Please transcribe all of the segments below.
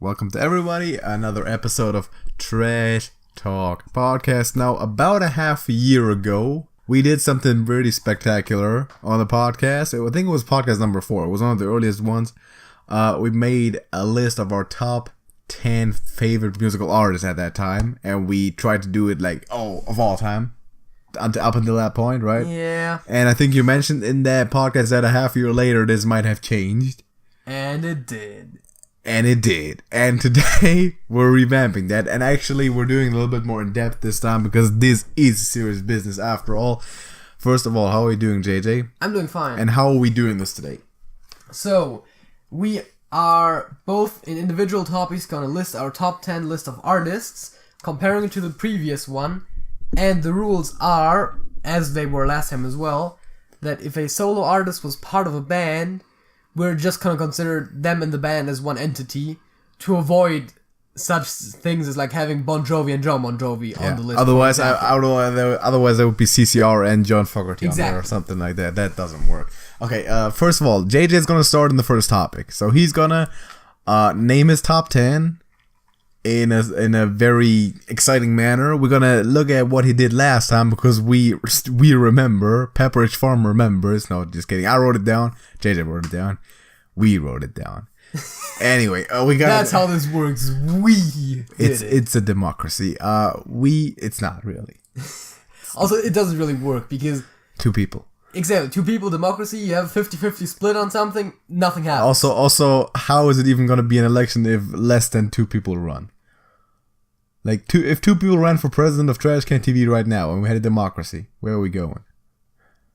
Welcome to everybody, another episode of Trash Talk Podcast. Now, about a half a year ago, we did something really spectacular on the podcast. I think it was podcast number 4. It was one of the earliest ones. We made a list of our top 10 favorite musical artists at that time, and we tried to do it of all time. Up until that point, right? Yeah. And I think you mentioned in that podcast that a half year later, this might have changed. And it did. And it did. And today, we're revamping that. And actually, we're doing a little bit more in depth this time because this is serious business after all. First of all, how are you doing, JJ? I'm doing fine. And how are we doing this today? So, we are both in individual topics going to list our top 10 list of artists, comparing it to the previous one. And the rules are, as they were last time as well, that if a solo artist was part of a band, we're just going to consider them and the band as one entity to avoid such things as like having Bon Jovi and John Bon Jovi on the list. Otherwise, there would be CCR and John Fogerty on there or something like that. That doesn't work. Okay, first of all, JJ is going to start in the first topic. So he's going to name his top 10 in a very exciting manner. We're going to look at what he did last time because we remember. Pepperidge Farm remembers. No, just kidding. I wrote it down. JJ wrote it down. We wrote it down. Anyway, we got. That's how this works. It's a democracy. It's not really. Also, it doesn't really work because 2 people. Exactly. 2 people if you have 50-50 split on something, nothing happens. Also, how is it even going to be an election if less than 2 people run? If 2 people ran for president of TrashcanTV right now and we had a democracy, where are we going?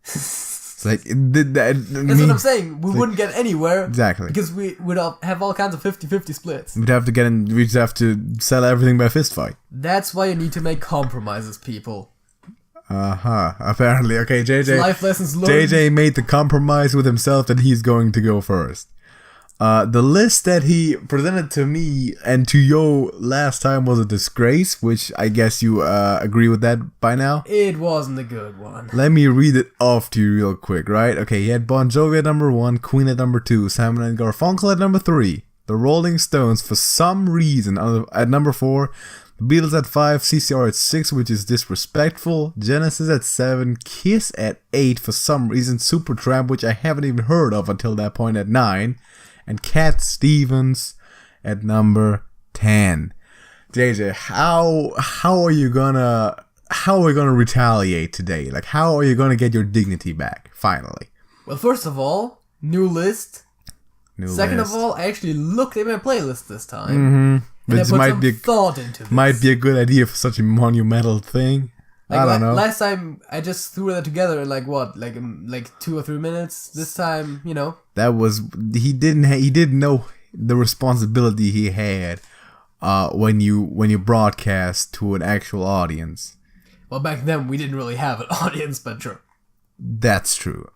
It's That's what I'm saying. We wouldn't get anywhere. Exactly. Because we would have all kinds of 50-50 splits. We'd have to sell everything by fist fight. That's why you need to make compromises, people. Apparently. Okay, JJ. Life lessons learned. JJ made the compromise with himself that he's going to go first. The list that he presented to me and to Yo last time was a disgrace, which I guess you agree with that by now. It wasn't a good one. Let me read it off to you real quick, right? Okay, he had Bon Jovi at number 1, Queen at number 2, Simon and Garfunkel at number 3, The Rolling Stones for some reason at number 4, The Beatles at 5, CCR at 6, which is disrespectful, Genesis at 7, Kiss at 8 for some reason, Supertramp, which I haven't even heard of until that point, at 9, and Cat Stevens at number 10. JJ, how are we gonna retaliate today? How are you gonna get your dignity back finally? Well, first of all, new list. Second of all, I actually looked at my playlist this time. Mm-hmm. And I put some thought into this. Might be a good idea for such a monumental thing. I don't know. Last time I just threw that together in 2 or 3 minutes. This time, That was he didn't know the responsibility he had when you broadcast to an actual audience. Well, back then we didn't really have an audience, but sure. That's true.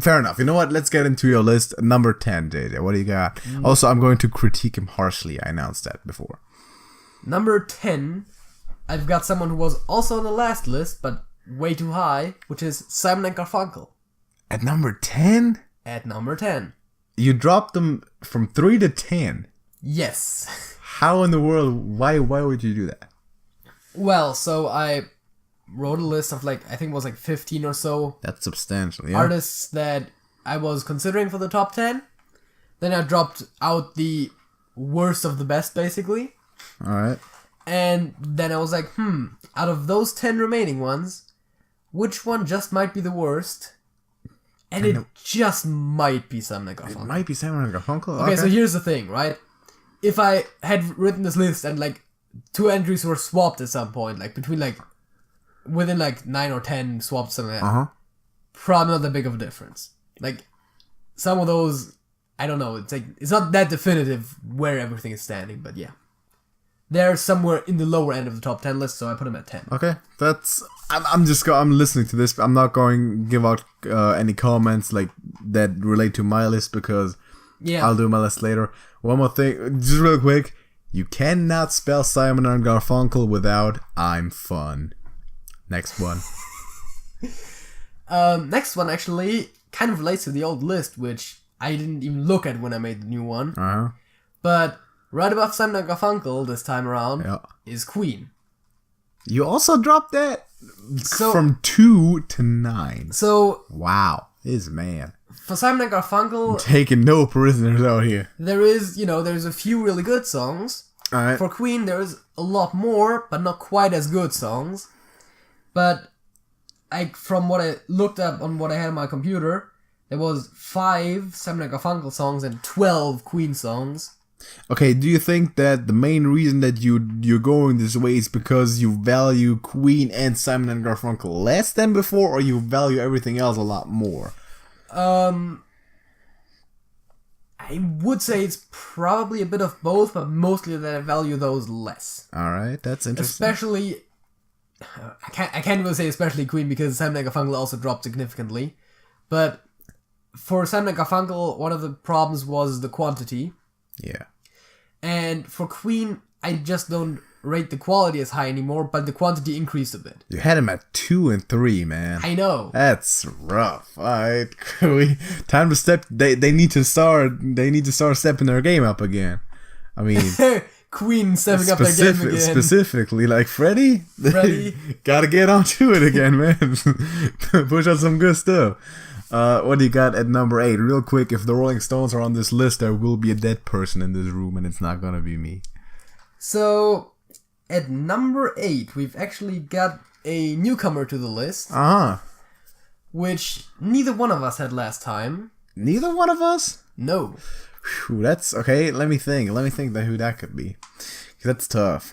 Fair enough. You know what? Let's get into your list. Number 10, JJ. What do you got? Also, I'm going to critique him harshly. I announced that before. Number 10, I've got someone who was also on the last list, but way too high, which is Simon and Garfunkel. At number 10? At number 10. You dropped them from 3 to 10. Yes. How in the world? Why would you do that? Well, so I wrote a list of I think it was 15 or so. That's substantial, yeah. Artists that I was considering for the top 10. Then I dropped out the worst of the best, basically. Alright. And then I was like, out of those 10 remaining ones, which one just might be the worst? And it just might be Simon and Garfunkel. It might be Simon and Garfunkel? Okay, so here's the thing, right? If I had written this list and 2 entries were swapped at some point, within 9 or 10 swaps, something like that, probably not that big of a difference. Some of those, I don't know, it's not that definitive where everything is standing, but yeah. They're somewhere in the lower end of the top 10 list, so I put them at 10. Okay, I'm listening to this. I'm not going to give out any comments that relate to my list because I'll do my list later. One more thing, just real quick. You cannot spell Simon and Garfunkel without I'm fun. Next one. Next one actually kind of relates to the old list, which I didn't even look at when I made the new one. Uh-huh. But Right above Simon & Garfunkel this time around Yeah. is Queen. You also dropped that So- from 2 to 9. So, Wow. This man. for Simon & Garfunkel, Taking no prisoners out here. there's a few really good songs. Alright. For Queen, there is a lot more, but not quite as good songs. But from what I looked up on what I had on my computer, there was 5 Simon & Garfunkel songs and 12 Queen songs. Okay, do you think that the main reason that you're going this way is because you value Queen and Simon and Garfunkel less than before, or you value everything else a lot more? I would say it's probably a bit of both, but mostly that I value those less. Alright, that's interesting. Especially, I can't really say especially Queen because Simon & Garfunkel also dropped significantly. But for Simon & Garfunkel, one of the problems was the quantity. Yeah. And for Queen, I just don't rate the quality as high anymore, but the quantity increased a bit. You had him at 2 and 3, man. I know. That's rough. Alright, time to step. They need to start stepping their game up again. I mean, Queen stepping up their game again. Specifically, like Freddie, Freddie. gotta get onto it again, man. Push out some good stuff. What do you got at number 8? Real quick, if the Rolling Stones are on this list, there will be a dead person in this room, and it's not gonna be me. So, at number 8, we've actually got a newcomer to the list, which neither one of us had last time. Neither one of us? No. Whew, that's okay. Let me think that who that could be. 'Cause that's tough.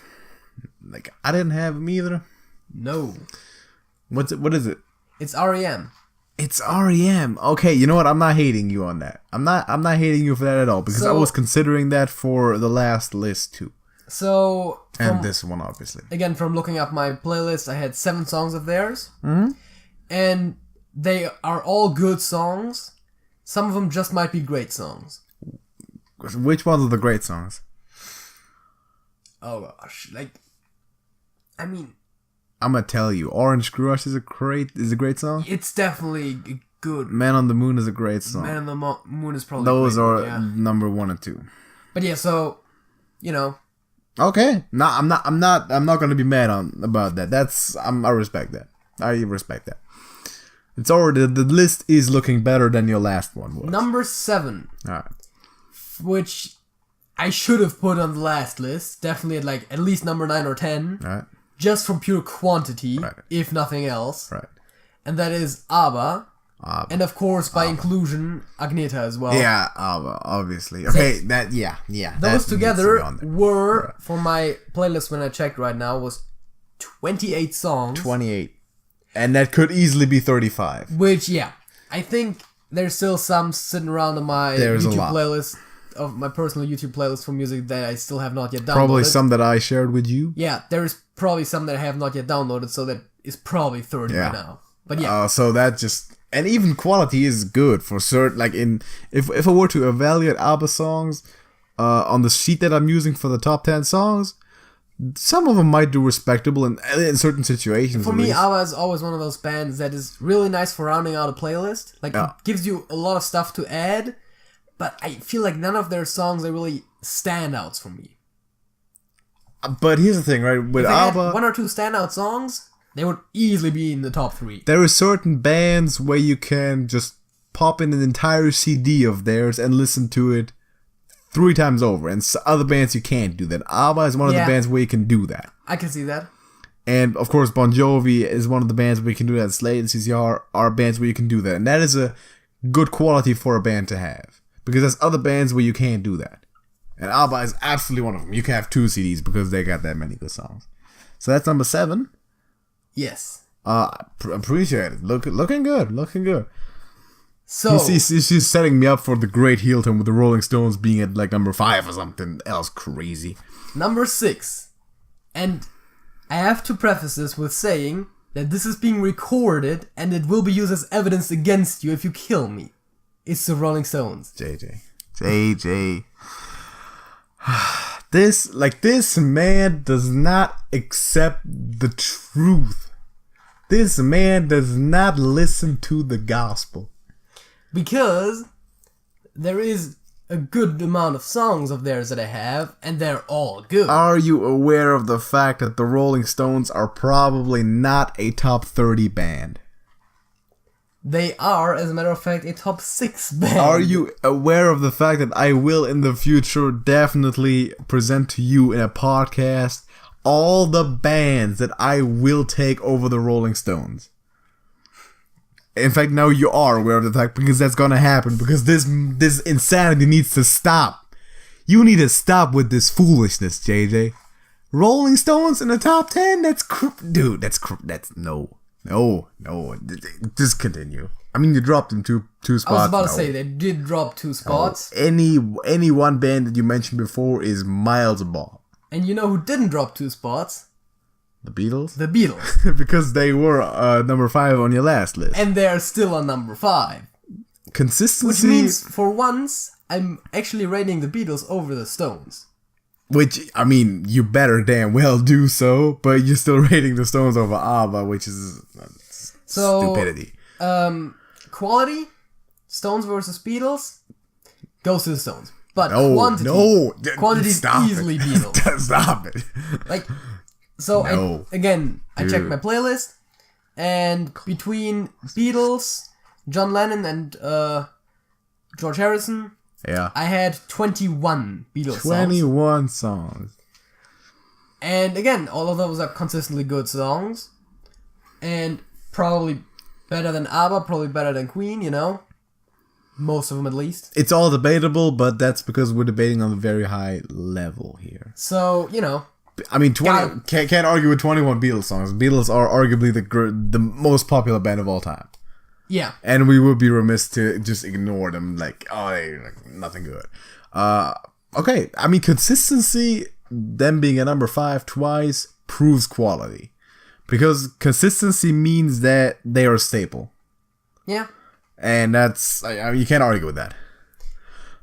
Like, I didn't have him either. No. What is it? It's R.E.M. It's R.E.M. Okay, you know what? I'm not hating you on that. I'm not hating you for that at all, because I was considering that for the last list too. So, And this one, obviously. Again, from looking up my playlist, I had 7 songs of theirs. Mm-hmm. And they are all good songs. Some of them just might be great songs. Which ones are the great songs? Oh gosh, I mean, I'm gonna tell you, Orange Crush is a great song. it's definitely good. Man on the Moon is a great song. Man on the Moon is probably Those great, are yeah. number 1 and 2. But yeah, so Okay, no, I'm not gonna be mad about that. I respect that. I respect that. It's already the list is looking better than your last one was. number 7, Alright. which I should have put on the last list, definitely at least number 9 or 10, Alright. just from pure quantity, Right. if nothing else. Right. And that is ABBA. And of course, by inclusion, Agneta as well. Yeah, obviously. Okay, yeah. Those together on there. were, for my playlist when I checked right now, was 28 songs. 28. And that could easily be 35. Which, yeah, I think there's still some sitting around on my There's a YouTube lot. playlist, of my personal YouTube playlist for music that I still have not yet downloaded. Probably some that I shared with you. Yeah, there's probably some that I have not yet downloaded, so that is probably 30 Yeah. by now. But yeah. So that just... And even quality is good for certain... Like, if I were to evaluate ABBA songs on the sheet that I'm using for the top 10 songs, some of them might do respectable in certain situations. For at me, least. ABBA is always one of those bands that is really nice for rounding out a playlist. It gives you a lot of stuff to add, but I feel like none of their songs are really standouts for me. But here's the thing, right? With If I had ABBA... 1 or 2 standout songs, they would easily be in the top 3. There are certain bands where you can just pop in an entire CD of theirs and listen to it 3 times over. And other bands you can't do that. ABBA is one of the bands where you can do that. I can see that. And of course, Bon Jovi is one of the bands where you can do that. Slade and CCR are bands where you can do that. And that is a good quality for a band to have. Because there's other bands where you can't do that. And ABBA is absolutely one of them. You can have 2 CDs because they got that many good songs. So that's number 7. Yes. Appreciate it. Looking good. So, She's setting me up for the great heel turn with the Rolling Stones being at number 5 or something else crazy. number 6. And I have to preface this with saying that this is being recorded and it will be used as evidence against you if you kill me. It's the Rolling Stones. JJ. This man does not accept the truth. This man does not listen to the gospel. Because there is a good amount of songs of theirs that I have, and they're all good. Are you aware of the fact that the Rolling Stones are probably not a top 30 band? They are, as a matter of fact, a top 6 band. Are you aware of the fact that I will in the future definitely present to you in a podcast all the bands that I will take over the Rolling Stones? In fact, now you are aware of the fact, because that's gonna happen, because this insanity needs to stop. You need to stop with this foolishness, JJ. Rolling Stones in the top 10? That's no. Just continue. I mean, you dropped them two spots. I was about to say, they did drop 2 spots. Any one band that you mentioned before is miles above. And you know who didn't drop 2 spots? The Beatles? The Beatles. Because they were number 5 on your last list. And they're still on number 5. Consistency. Which means, for once, I'm actually rating the Beatles over the Stones. Which, I mean, you better damn well do so, but you're still rating the Stones over ABBA, which is stupidity. Quality, Stones versus Beatles, goes to the Stones. But quantity is easily Beatles. Stop it. Like, so I checked my playlist, and between Beatles, John Lennon, and George Harrison, I had 21 Beatles 21 songs. And again, all of those are consistently good songs, and probably better than ABBA, probably better than Queen, you know? Most of them, at least. It's all debatable, but that's because we're debating on a very high level here. So, you know. I mean, can't argue with 21 Beatles songs. Beatles are arguably the most popular band of all time. Yeah. And we would be remiss to just ignore them, like, oh, they're like, nothing good. Okay, I mean, consistency, them being a number 5 twice, proves quality. Because consistency means that they are a staple. Yeah. And that's, I mean, you can't argue with that.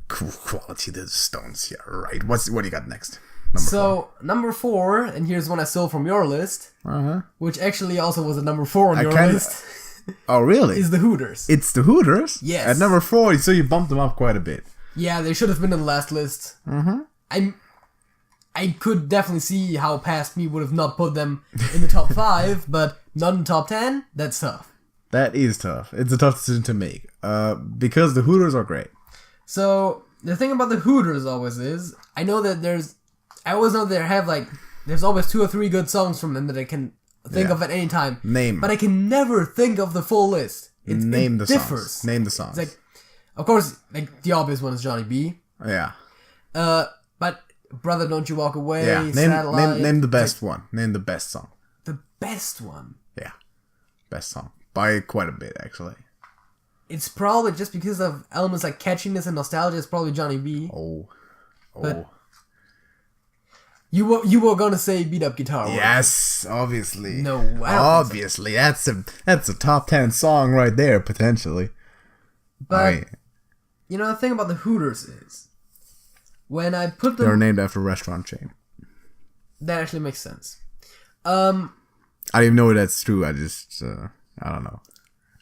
Cool quality, the Stones, yeah, right. What do you got next? Number 4, and here's one I stole from your list, which actually also was a number 4 on your list. Oh, really? Is the Hooters. It's the Hooters? Yes. At number 4, so you bumped them up quite a bit. Yeah, they should have been on the last list. I could definitely see how Past Me would have not put them in the top 5, but not in the top 10, that's tough. That is tough. It's a tough decision to make. Because the Hooters are great. So, the thing about the Hooters always is, I always know they have, like, there's always 2 or 3 good songs from them that I can think of at any time. But I can never think of the full list. Name the differs. songs. Name the songs. It's like, of course, like, the obvious one is Johnny B. Yeah. But Brother Don't You Walk Away, yeah. Name the best one. Name the best song. The best one? Yeah. Best song. By quite a bit, actually. It's probably just because of elements like catchiness and nostalgia. It's probably Johnny B. But you were gonna say Beat Up Guitar. Yes, obviously. No, obviously that's a top 10 song right there potentially. But you know the thing about the Hooters is when I put them, they're named after a restaurant chain. That actually makes sense. I don't even know if that's true. I just I don't know.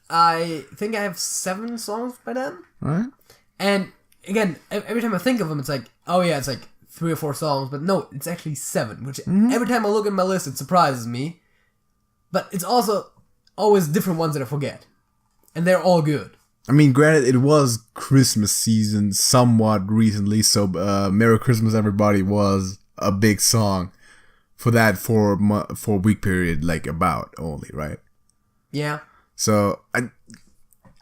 I think I have 7 songs by them. Alright. And again, every time I think of them, it's like, oh yeah, it's like 3 or 4 songs, but no, it's actually 7, which every time I look at my list, it surprises me. But it's also always different ones that I forget. And they're all good. I mean, granted, it was Christmas season somewhat recently, so Merry Christmas Everybody was a big song for that 4-week period, like about only, right? Yeah. So,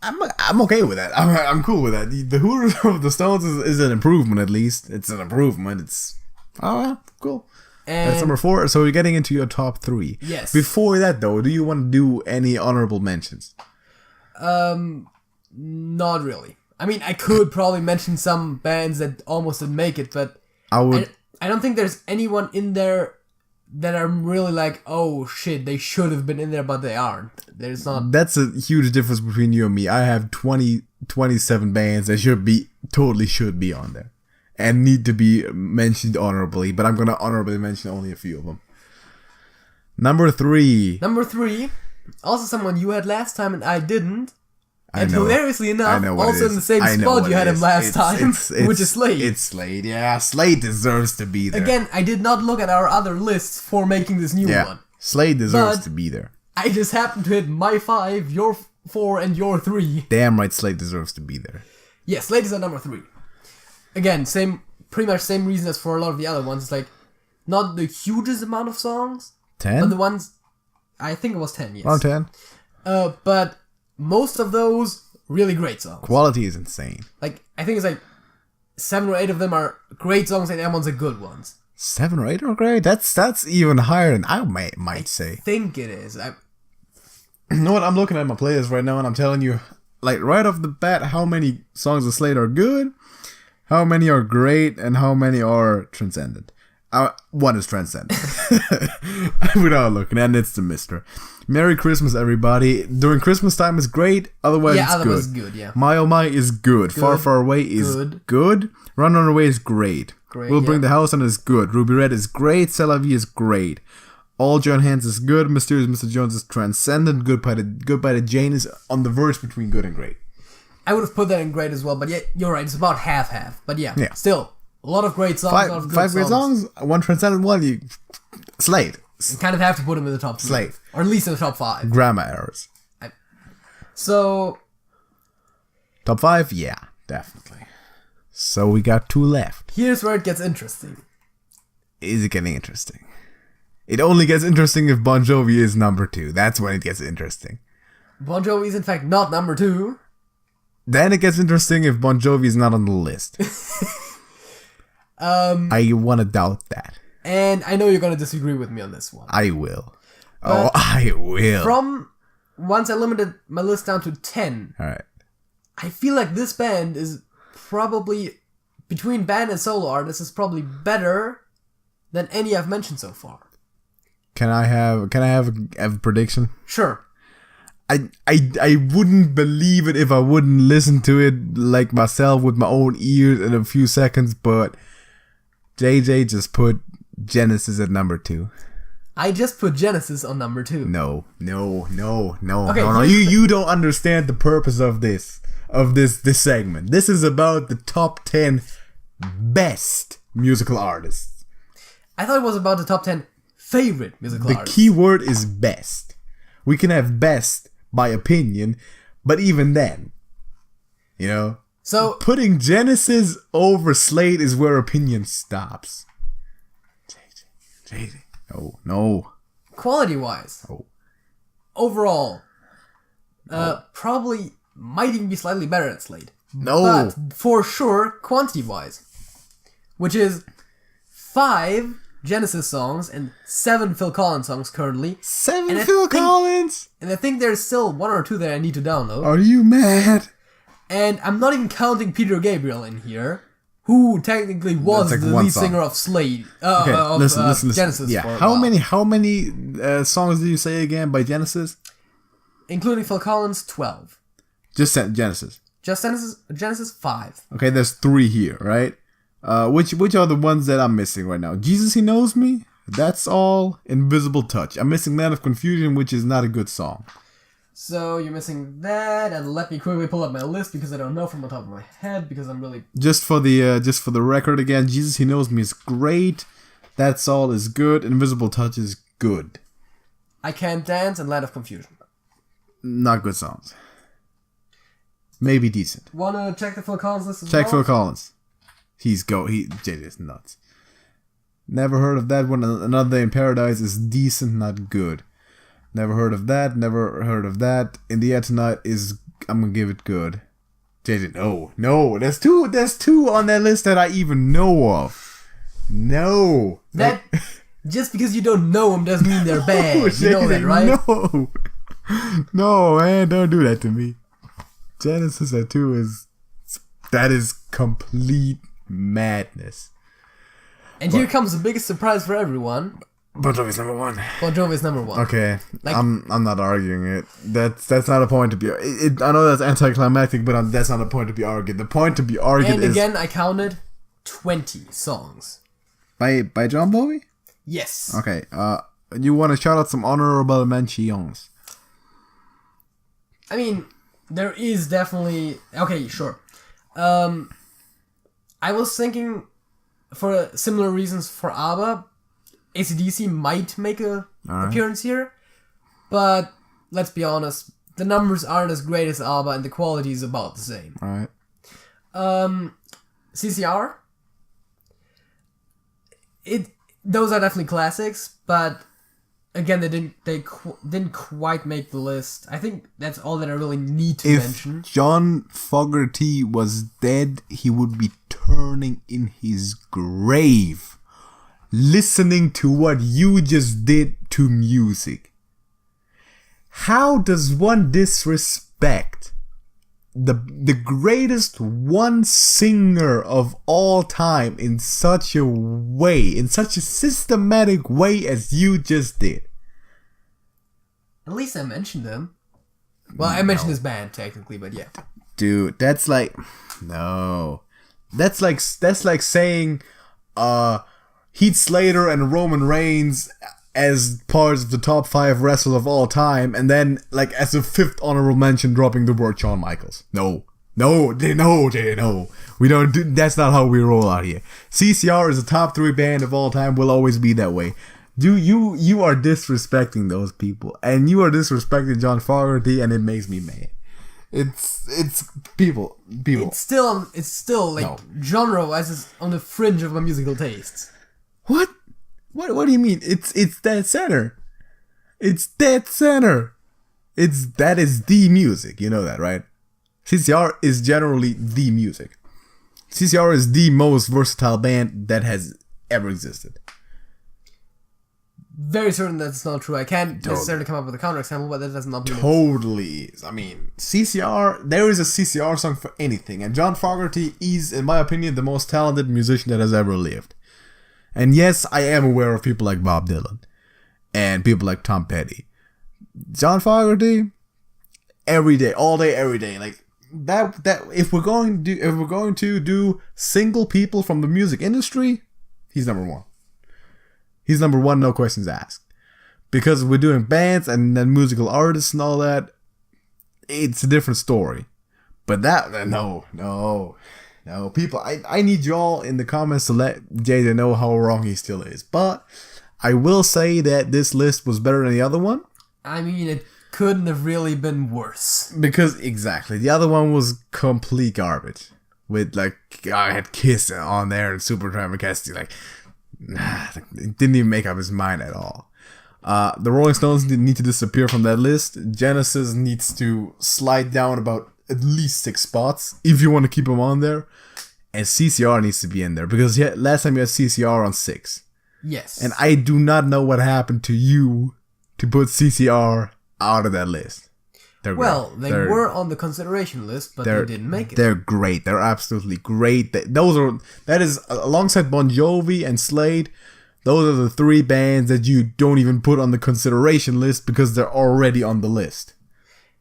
I'm okay with that. I'm cool with that. The Hooters of the Stones is an improvement, at least. It's an improvement. It's cool. And that's number 4. So you're getting into your top 3. Yes. Before that, though, do you want to do any honorable mentions? Not really. I mean, I could probably mention some bands that almost didn't make it, but I don't think there's anyone in there that I'm really like, oh shit, they should have been in there, but they aren't. There's not. That's a huge difference between you and me. I have 27 bands that should be on there and need to be mentioned honorably, but I'm gonna honorably mention only a few of them. Number 3, also someone you had last time and I didn't, And hilariously enough, also in the same spot you had him last time, which is Slade. It's Slade, yeah. Slade deserves to be there. Again, I did not look at our other lists for making this new one. Slade deserves to be there. I just happened to hit my 5, your 4, and your 3. Damn right, Slade deserves to be there. Yeah, Slade is at number 3. Again, pretty much same reason as for a lot of the other ones. It's like, not the hugest amount of songs. 10? But the ones, I think it was 10, yes. Around 10? But most of those, really great songs. Quality is insane. Like, I think it's like 7 or 8 of them are great songs and the other ones are good ones. 7 or 8 are great? That's even higher than I might say. I think it is. You know what? I'm looking at my playlist right now and I'm telling you, like, right off the bat, how many songs of Slade are good, how many are great, and how many are transcendent. One is transcendent. Without looking, and it's the Mister. Merry Christmas, everybody. During Christmas time is great, otherwise it's good. Yeah. My Oh My is good. Far Far Away is good. Run Away is great. We'll Bring the House On is good. Ruby Red is great. C'est La Vie is great. All John Hands is good. Mysterious Mr. Jones is transcendent. Goodbye to Jane is on the verge between good and great. I would have put that in great as well, but yeah, you're right. It's about half. But yeah. Still, a lot of great songs. A lot of good 5 great songs. One transcendent, one Slade. You kind of have to put him in the top 3. Slade. Or at least in the top 5. Grammar errors. So... Top 5? Yeah, definitely. So we got 2 left. Here's where it gets interesting. Is it getting interesting? It only gets interesting if Bon Jovi is number 2. That's when it gets interesting. Bon Jovi is in fact not number 2. Then it gets interesting if Bon Jovi is not on the list. I want to doubt that. And I know you're going to disagree with me on this one. I will. I will. From once I limited my list down to 10. Alright. I feel like this band is probably, between band and solo artists, is probably better than any I've mentioned so far. Can I have a prediction? Sure. I wouldn't believe it if I wouldn't listen to it like myself with my own ears in a few seconds, but JJ just put Genesis at number 2. I just put Genesis on number 2. No. Okay, no. You don't understand the purpose of this segment. This is about the top 10 best musical artists. I thought it was about the top 10 favorite musical artists. The key word is best. We can have best by opinion, but even then, you know, so putting Genesis over Slade is where opinion stops. JJ. No. Quality-wise. Oh. Overall, probably might even be slightly better than Slade. No. But for sure, quantity-wise. Which is 5 Genesis songs and 7 Phil Collins songs currently. 7 Phil Collins? And I think there's still 1 or 2 that I need to download. Are you mad? And I'm not even counting Peter Gabriel in here, who technically was the lead singer of Slade. Listen. Genesis. Yeah. How many songs did you say again by Genesis? Including Phil Collins, 12. Just Genesis. Just Genesis 5. Okay, there's 3 here, right? Which are the ones that I'm missing right now? Jesus, He Knows Me? That's all. Invisible Touch. I'm missing Land of Confusion, which is not a good song. So you're missing that, and let me quickly pull up my list because I don't know from the top of my head because I'm really... Just for the record again, Jesus, He Knows Me is great. That's All is good. Invisible Touch is good. I Can't Dance and Land of Confusion. Not good songs. Maybe decent. Wanna check the Phil Collins list as well? Check Phil Collins. Collins. JJ's nuts. Never heard of that one. Another Day in Paradise is decent, not good. Never heard of that. Never heard of that. In the Air Tonight is, I'm gonna give it good. JJ, no. There's two on that list that I even know of. No. That just because you don't know them doesn't mean they're bad. You know that, right? No, man, don't do that to me. Genesis at 2 is complete madness. And here comes the biggest surprise for everyone. Bon Jovi's number 1. Bon Jovi's number 1. Okay, I'm not arguing it. That's not a point to be. I know that's anticlimactic, but that's not a point to be argued. The point to be argued is. And again, I counted 20 songs. By John Bowie? Yes. Okay. You want to shout out some honorable mentions? I mean, there is definitely... Okay, sure. I was thinking, for similar reasons for ABBA, AC/DC might make a appearance here, but let's be honest, the numbers aren't as great as ABBA and the quality is about the same. Alright. CCR? Those are definitely classics, but again, they didn't quite make the list. I think that's all that I really need to mention. If John Fogerty was dead, he would be turning in his grave, listening to what you just did to music. How does one disrespect the greatest one singer of all time in such a way, in such a systematic way as you just did? At least I mentioned him. Well, I mentioned his band technically, but yeah. Dude, that's like That's like saying Heath Slater and Roman Reigns as parts of the top 5 wrestlers of all time, and then like as a 5th honorable mention dropping the word Shawn Michaels. No. We don't do, that's not how we roll out here. CCR is a top 3 band of all time, will always be that way. You are disrespecting those people, and you are disrespecting John Fogerty, and it makes me mad. It's people. It's still like genre as is on the fringe of my musical tastes. What do you mean? It's dead center. It's dead center. That is the music. You know that, right? CCR is generally the music. CCR is the most versatile band that has ever existed. Very certain that's not true. I can't necessarily come up with a counterexample, but that does not mean totally is. I mean, CCR, there is a CCR song for anything, and John Fogerty is, in my opinion, the most talented musician that has ever lived. And yes, I am aware of people like Bob Dylan and people like Tom Petty. John Fogerty, every day, all day, every day, like that. If we're going to do single people from the music industry, he's number 1. He's number 1, no questions asked. Because we're doing bands and then musical artists and all that, it's a different story. But that, no. People, I need y'all in the comments to let JJ know how wrong he still is. But I will say that this list was better than the other one. I mean, it couldn't have really been worse. Because, exactly, the other one was complete garbage. With, like, I had Kiss on there and Supertramp and Cassidy, like... didn't even make up his mind at all. The Rolling Stones need to disappear from that list. Genesis needs to slide down about at least 6 spots if you want to keep them on there. And CCR needs to be in there because last time you had CCR on 6. Yes. And I do not know what happened to you to put CCR out of that list. They were on the consideration list, but they didn't make it. They're great. They're absolutely great. That is alongside Bon Jovi and Slade. Those are the 3 bands that you don't even put on the consideration list because they're already on the list.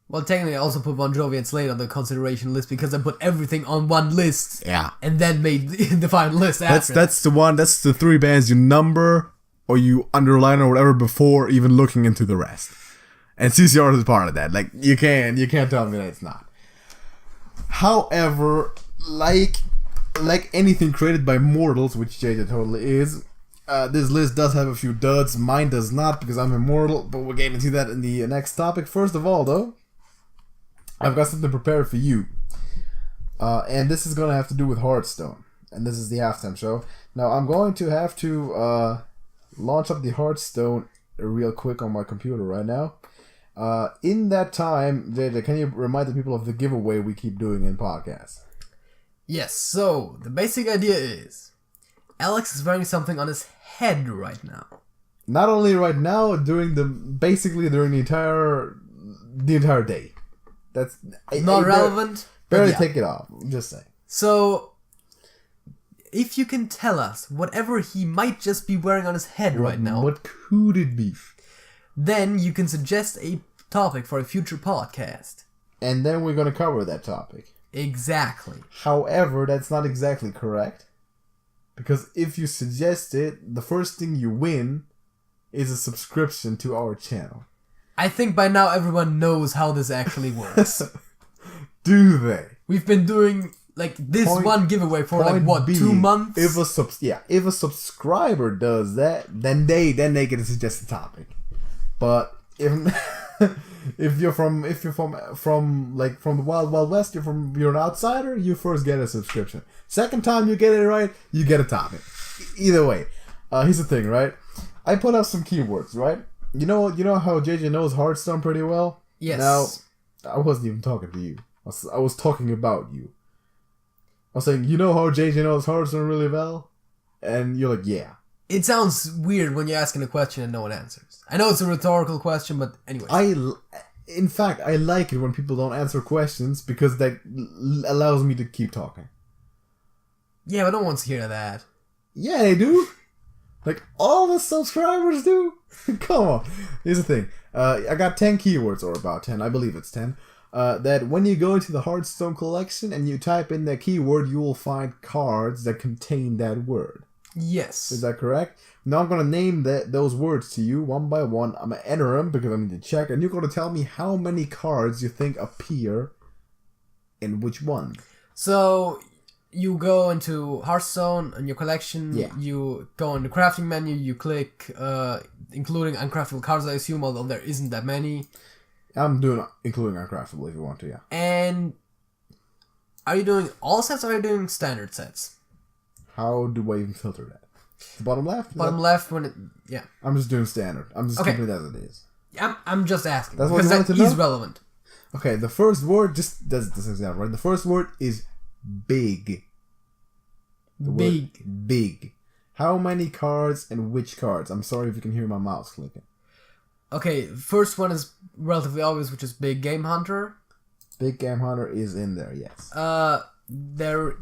Well, technically, I also put Bon Jovi and Slade on the consideration list because I put everything on one list. Yeah. And then made the final list after. That's the 3 bands you number or you underline or whatever before even looking into the rest. And CCR is part of that. Like, you can't tell me that it's not. However, like anything created by mortals, which JJ totally is, this list does have a few duds. Mine does not because I'm immortal, but we'll get into that in the next topic. First of all, though, I've got something prepared for you. And this is going to have to do with Hearthstone. And this is the halftime show. Now, I'm going to have to launch up the Hearthstone real quick on my computer right now. In that time, JJ, can you remind the people of the giveaway we keep doing in podcasts? Yes, so the basic idea is Alex is wearing something on his head right now. Not only right now, during the entire day. That's not relevant. Barely take it off. I'm just saying. So if you can tell us whatever he might just be wearing on his head right now, what could it be? Then you can suggest a topic for a future podcast. And then we're going to cover that topic. Exactly. However, that's not exactly correct. Because if you suggest it, the first thing you win is a subscription to our channel. I think by now everyone knows how this actually works. Do they? We've been doing like this one giveaway for like what, 2 months? If a subscriber does that, then they get to suggest a topic. But if you're from the Wild West, you're an outsider, you first get a subscription. Second time you get it right, you get a topic. Either way, here's the thing, right? I put up some keywords, right? You know how JJ knows Hearthstone pretty well? Yes. Now, I wasn't even talking to you. I was talking about you. I was saying, you know how JJ knows Hearthstone really well? And you're like, yeah. It sounds weird when you're asking a question and no one answers. I know it's a rhetorical question, but anyways. In fact, I like it when people don't answer questions because that allows me to keep talking. Yeah, but no one wants to hear that. Yeah, they do. Like, all the subscribers do. Come on. Here's the thing. I got 10 keywords, or about 10. I believe it's 10. That when you go into the Hearthstone collection and you type in that keyword, you will find cards that contain that word. Yes. Is that correct? Now I'm going to name those words to you one by one. I'm going to enter them because I need to check. And you're going to tell me how many cards you think appear in which one. So, you go into Hearthstone and your collection. Yeah. You go in the crafting menu. You click including uncraftable cards, I assume, although there isn't that many. I'm doing including uncraftable if you want to, yeah. And are you doing all sets or are you doing standard sets? How do I even filter that? The bottom left? Bottom left when it... Yeah. I'm just doing standard. I'm just keeping it as it is. I'm just asking. That's what you because wanted that to is know? relevant. Okay, the first word, just does this example, right? The first word is big. The Big. Word big. How many cards and which cards? I'm sorry if you can hear my mouse clicking. Okay, first one is relatively obvious, which is Big Game Hunter. Big Game Hunter is in there, yes. There...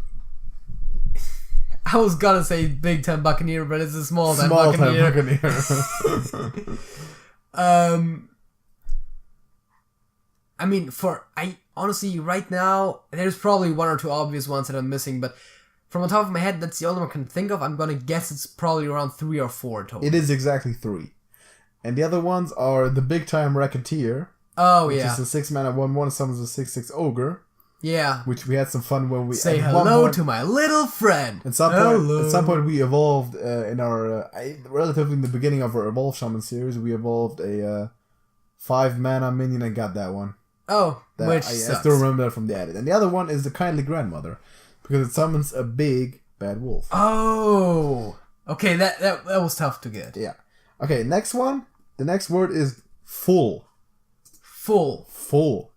I was gonna say Big Time Buccaneer, but it's a Small Time Buccaneer. I mean, honestly, right now, there's probably one or two obvious ones that I'm missing, but from the top of my head, that's the only one I can think of. I'm gonna guess it's probably around 3 or 4 total. It is exactly 3. And the other ones are the Big Time Racketeer. Oh, which yeah. is the 6-mana 1/1, summons a 6/6 Ogre. Yeah. Which we had some fun when we... Say hello to my little friend. At some point we evolved in our... relatively in the beginning of our Evolve Shaman series, we evolved a 5-mana minion and got that one. Oh, I sucks. still remember that from the edit. And the other one is the Kindly Grandmother. Because it summons a big bad wolf. Oh! Okay, that was tough to get. Yeah. Okay, next one. The next word is full. Full. Full.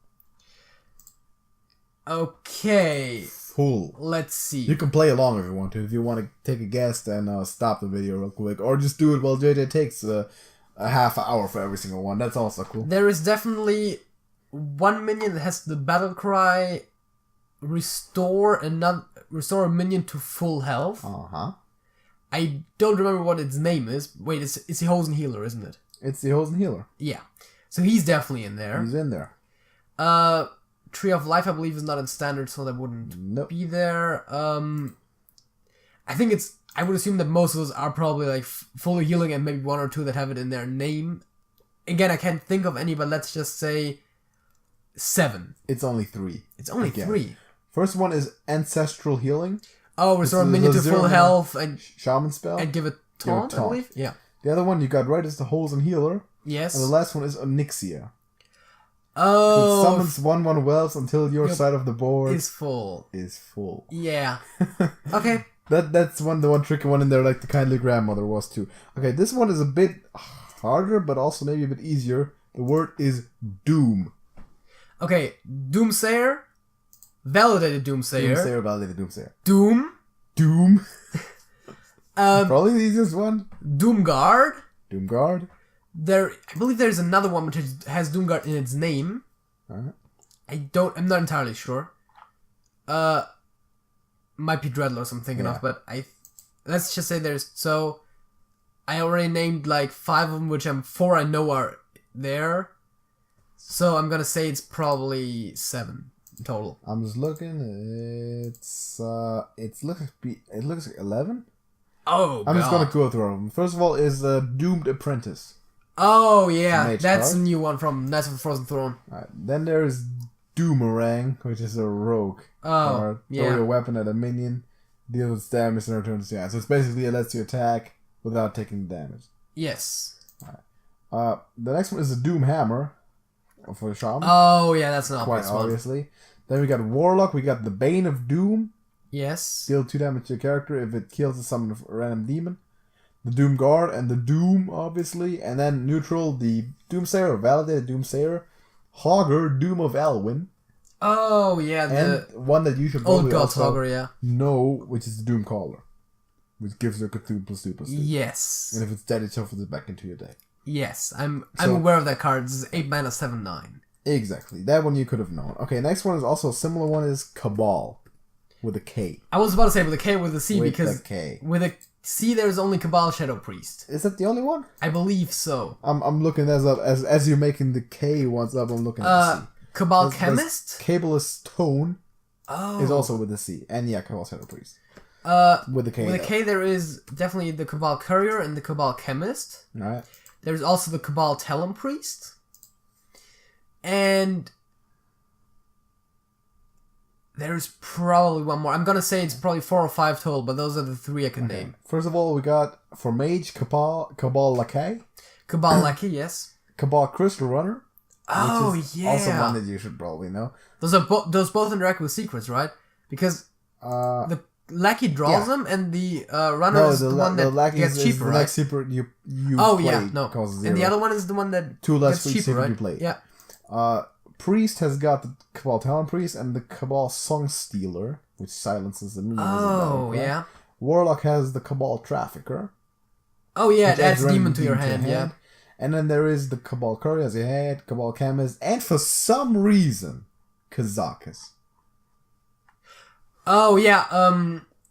Okay. Full. Let's see. You can play along if you want to. If you want to take a guess, then stop the video real quick. Or just do it while JJ takes a half hour for every single one. That's also cool. There is definitely one minion that has the battle cry restore a minion to full health. Uh-huh. I don't remember what its name is. Wait, it's the Hosen Healer, isn't it? It's the Hosen Healer. Yeah. So he's definitely in there. He's in there. Tree of Life, I believe, is not in standard, so that wouldn't be there. I think I would assume that most of those are probably like fully healing and maybe 1 or 2 that have it in their name. Again, I can't think of any, but let's just say 7. It's only 3. It's only 3. First one is Ancestral Healing. Oh, restore a minion to full health and Shaman spell. And give it taunt, I believe? Yeah. The other one you got right is the Hosen Healer. Yes. And the last one is Onyxia. Oh. It summons 1/1 wells until your side of the board is full. Yeah. Okay. That's the one tricky one in there, like the Kindly Grandmother was too. Okay, this one is a bit harder, but also maybe a bit easier. The word is Doom. Okay, Doomsayer. Validated Doomsayer. Validated Doomsayer. Doom. Probably the easiest one. Doomguard. Doomguard. I believe there's another one which has Doomguard in its name. Uh-huh. I'm not entirely sure. Might be Dreadlords I'm thinking of, but let's just say I already named like 5 of them, which 4 I know are there. So I'm gonna say it's probably 7 in total. I'm just looking. It looks like 11. Oh, I'm just gonna go through them. First of all is Doomed Apprentice. Oh yeah, that's card. a new one from Knights of the Frozen Throne. Alright, then there's Doomerang, which is a rogue card. yeah. Throw your weapon at a minion, deals damage and returns to your hand. So it's basically it lets you attack without taking damage. Yes. The next one is the Doom Hammer for the Shaman. Oh, yeah, that's an Quite obvious one. obviously. Then we got Warlock. We got the Bane of Doom. Yes. Deal 2 damage to your character if it kills a summon of a random demon. The Doom Guard and the Doom, obviously. And then neutral, the Doomsayer, or Validated Doomsayer. Hogger, Doom of Elwyn. Oh, yeah, And one that you should Old probably God's also Hogger, yeah. know, which is the Doom Caller. Which gives you a Cthulhu +2/+2. Yes. And if it's dead, it shuffles it back into your deck. Yes, I'm aware of that card. This is 8 mana, 7/9. Exactly. That one you could have known. Okay, next one is also a similar one is Cabal. With a K. I was about to say with a K with a C With because a K. with a C there's only Cabal Shadow Priest. Is that the only one? I believe so. I'm looking as up as you're making the K ones up. I'm looking at the C. Cabal Chemist? Cabalist Tone Oh. is also with the C, and yeah, Cabal Shadow Priest with the K. With a K there is definitely the Cabal Courier and the Cabal Chemist. All right. There's also the Cabal Talon Priest. And there's probably one more. I'm gonna say it's probably 4 or 5 total, but those are the 3 I can name. First of all, we got for Mage Cabal Lackey, Cabal Lackey, yes. Cabal Crystal Runner. Oh, which is yeah. Also one that you should probably know. Those both interact with secrets, right? Because the Lackey draws them, and the runner is the one that gets cheaper, right? The next secret you causes 0. And the other one is the one that 2 less gets cheaper, right? you play. Yeah. Priest has got the Cabal Talon Priest and the Cabal Song Stealer, which silences the minions. Oh, yeah. Warlock has the Cabal Trafficker. Oh, yeah, it adds random demon to your hand, yeah. And then there is the Cabal Courier, as you had, Cabal Chemist, and for some reason, Kazakus. Oh, yeah,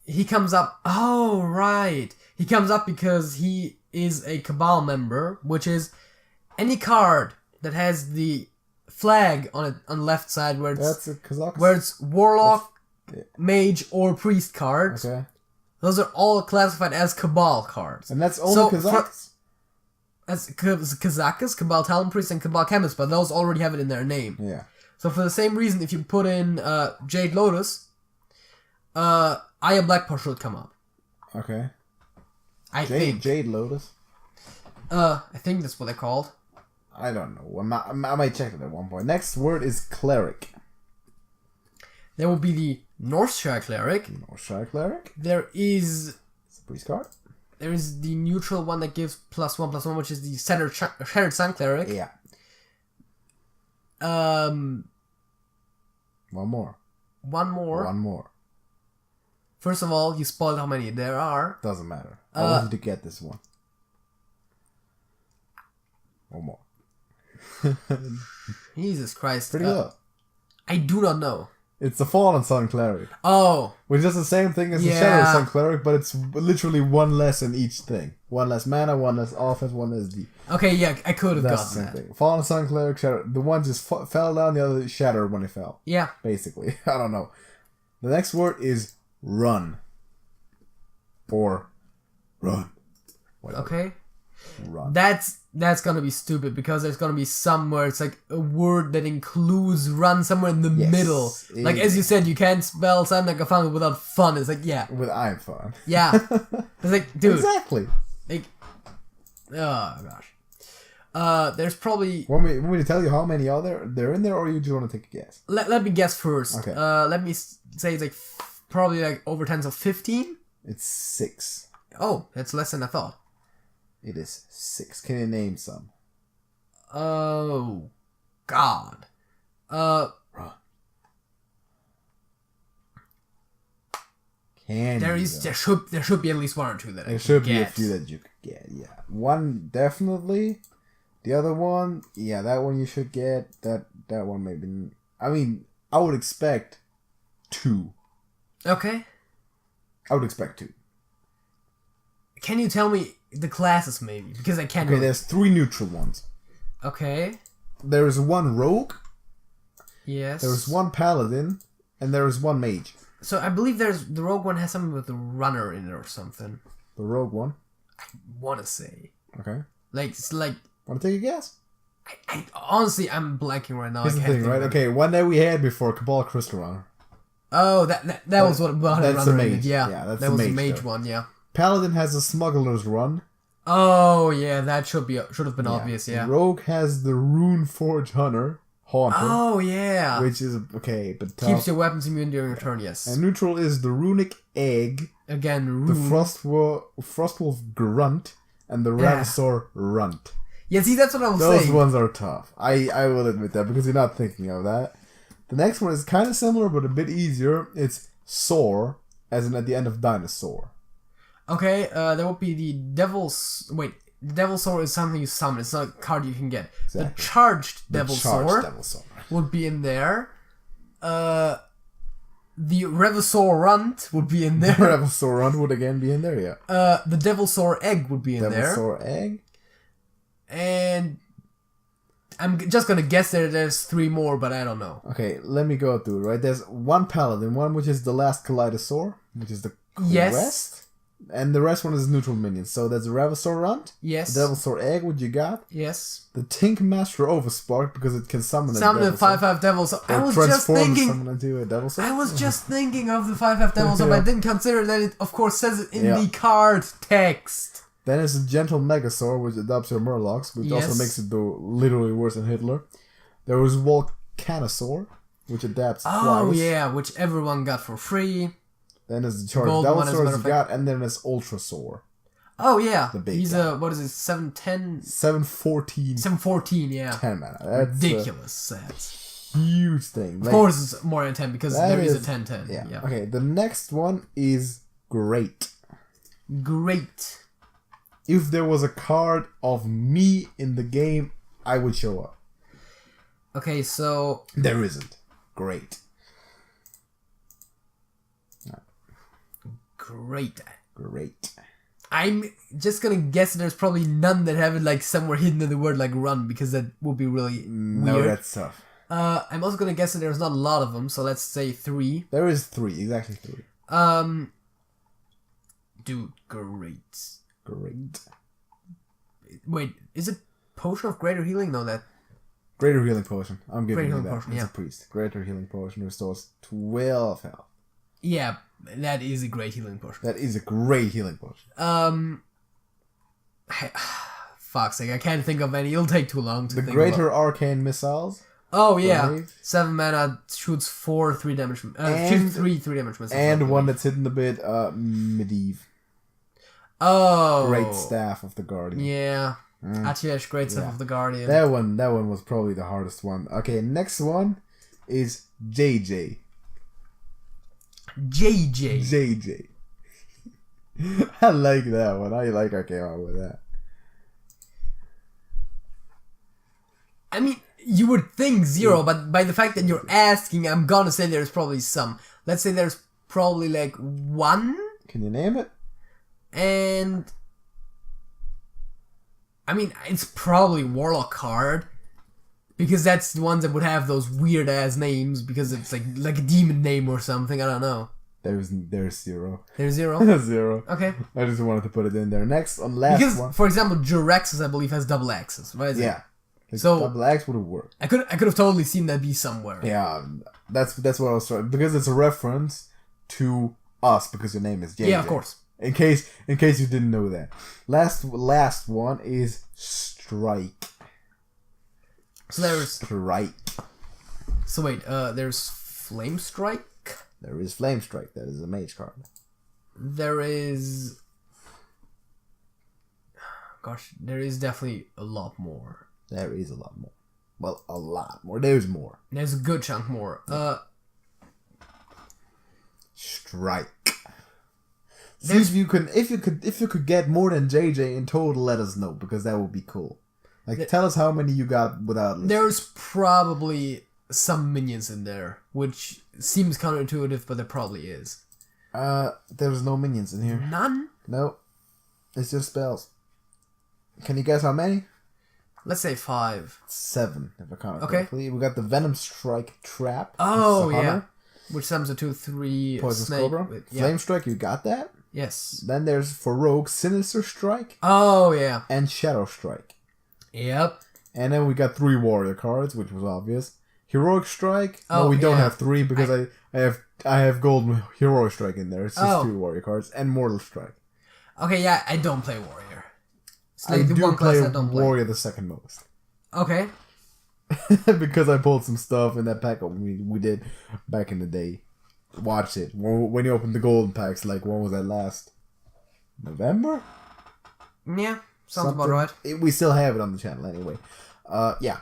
he comes up... Oh, right. He comes up because he is a Cabal member, which is any card that has the flag on it on the left side where it's Warlock, Mage, or Priest cards. Okay. Those are all classified as Cabal cards. And that's only Kazakus? That's Kazakus, Cabal Talon Priest, and Cabal Chemist, but those already have it in their name. Yeah. So for the same reason, if you put in Jade Lotus, Aya Blackpaw should come up. Okay. I think. Jade Lotus? I think that's what they're called. I don't know. I might check it at one point. Next word is Cleric. There will be the Northshire Cleric. There is... It's a priest card. There is the neutral one that gives +1/+1, which is the Shattered Sun Cleric. Yeah. One more. One more. First of all, you spoiled how many there are. Doesn't matter. I wanted to get this one. One more. Jesus Christ. Pretty low. I do not know. It's the Fallen Sun Cleric. Oh. Which is the same thing as the Shadow Sun Cleric, but it's literally one less in each thing. One less mana, one less offense, one less D. Okay, yeah, I could have That's gotten the same that. thing. Fallen Sun Cleric, Shadow. The one just fell down, the other shattered when it fell. Yeah. Basically. I don't know. The next word is run. Or run. Whatever. Okay. Run. That's gonna be stupid because there's gonna be somewhere it's like a word that includes run somewhere in the middle. Like as you said, you can't spell something like a fun without fun. It's like with I'm fun. Yeah. It's like dude. Exactly. Like oh gosh. There's probably Want me to tell you how many are there in there, or you just want to take a guess? Let me guess first. Okay. Let me say it's like probably like over 10, so 15. It's 6. Oh, that's less than I thought. It is 6. Can you name some? Oh, God. Run. There should be at least 1 or 2 that I can There should be get. a few that you could get. Yeah, one definitely. The other one, yeah, that one you should get. That one maybe. I mean, I would expect 2. Okay. I would expect 2. Can you tell me the classes maybe? Because I can't. Okay, there's 3 neutral ones. Okay. There is 1 rogue. Yes. There is 1 paladin, and there is 1 mage. So I believe the rogue one has something with the runner in it or something. The rogue one. I want to say. Okay. Like it's like. Want to take a guess? Honestly, I'm blanking right now. Here's I the can't thing, think right? of it. Okay, one that we had before, Cabal Crystal Runner. Oh, that was what that's the Runner mage. did. Yeah, That's that the was the mage mage though. one. Yeah. Paladin has a Smuggler's Run. Oh yeah, that should have been obvious. Yeah. Rogue has the Rune Forge Haunter. Oh yeah. Which is okay, but tough. Keeps your weapons immune during your turn. Yes. And neutral is the Runic Egg. Again, Rune. The Frostwolf Grunt and the Ravasaur Runt. Yeah, see, that's what I was saying. Those ones are tough. I will admit that because you're not thinking of that. The next one is kind of similar but a bit easier. It's Soar, as in at the end of Dinosaur. Okay, that would be the Devil's... Wait, the Devil's Soar is something you summon. It's not a card you can get. Exactly. The Charged Devil's Soar would be in there. The Ravasaur Runt would be in there. The Ravasaur Runt would again be in there, yeah. The Devilsaur Egg would be in there. Devilsaur Egg. And I'm just gonna guess that there's 3 more, but I don't know. Okay, let me go through it, right? There's one Paladin, one which is the last Kaleidosaur, which is the quest. And the rest one is neutral minions. So there's the Ravasaur Runt. Yes. The Devilsaur Egg, what you got? Yes. The Tink Master Overspark, because it can summon a 5/5 Devilsaur. I was just thinking... Into a Devilsaur. I was just thinking of the 5/5 Devilsaur, but I didn't consider that it, of course, says it in the card text. Then it's a Gentle Megasaur, which adopts your Murlocs, which also makes it do literally worse than Hitler. There was Volcanosaur, which adapts twice. Oh yeah, which everyone got for free. Then there's the Charged Devilsaur you got, and then there's Ultrasaur. Oh yeah, the big he's guy. what is it, 710? 714. 714, yeah. 10 mana. That's ridiculous. That's huge thing. Of course it's more than 10 because there is a 10/10. Yeah. Okay, the next one is Great. Great. If there was a card of me in the game, I would show up. Okay, so... There isn't. Great. Great. Great. I'm just gonna guess there's probably none that have it like somewhere hidden in the word like run, because that would be really No, weird. that's tough. I'm also gonna guess that there's not a lot of them, so let's say 3. There is 3, exactly 3. Dude, great. Great. Wait, is it Potion of Greater Healing? No, that... Greater Healing Potion. I'm giving you that. Potion, it's a priest. Greater Healing Potion restores 12 health. Yeah, that is a great healing potion. That is a great healing potion. Fuck's sake, I can't think of any. It'll take too long to the think Greater about. Arcane Missiles. Oh yeah, 7 mana, shoots 4 3 damage. Shoots 3 damage missiles. And one that's hidden a bit. Medivh. Oh, Great Staff of the Guardian. Yeah. Atiyesh, Great Staff of the Guardian. That one was probably the hardest one. Okay, next one is JJ. JJ. I like that one. I like I came out with that. I mean, you would think 0, but by the fact that you're asking, I'm gonna say there's probably some. Let's say there's probably like 1. Can you name it? And I mean, it's probably Warlock card, because that's the ones that would have those weird ass names, because it's like a demon name or something. I don't know. There's 0. There's 0. 0. Okay. I just wanted to put it in there. Next on last because, one. for example, Jiraxis, I believe, has double axes, right? Yeah. So double axe would have worked. I could have totally seen that be somewhere. Yeah, that's what I was trying, because it's a reference to us, because your name is JJ. Yeah, of course. In case you didn't know that. Last one is Strike. So there's Strike. So wait, there's Flame Strike. There is Flame Strike. That is a mage card. There is. Gosh, there is definitely a lot more. There is a lot more. Well, a lot more. There's more. There's a good chunk more. Strike. See if you could get more than JJ in total, let us know, because that would be cool. Like, tell us how many you got without listening. There's probably some minions in there, which seems counterintuitive, but there probably is. There's no minions in here. None? No. It's just spells. Can you guess how many? Let's say 5. 7, if I count correctly. We got the Venom Strike Trap. Oh, yeah. Which summons a 2/3 Poison snake. Cobra. Flame Strike, you got that? Yes. Then there's, for Rogue, Sinister Strike. Oh, yeah. And Shadow Strike. Yep. And then we got 3 warrior cards, which was obvious. Heroic Strike. Oh, no, we don't yeah. have 3 because I have Golden Heroic Strike in there. It's just 2 warrior cards and Mortal Strike. Okay, yeah, I don't play warrior. It's I like the do one class play I don't play. warrior the second most. Okay. Because I pulled some stuff in that pack we did back in the day. Watch it. When you open the golden packs, like, when was that last? November? Yeah, sounds about right. We still have it on the channel anyway. Yeah.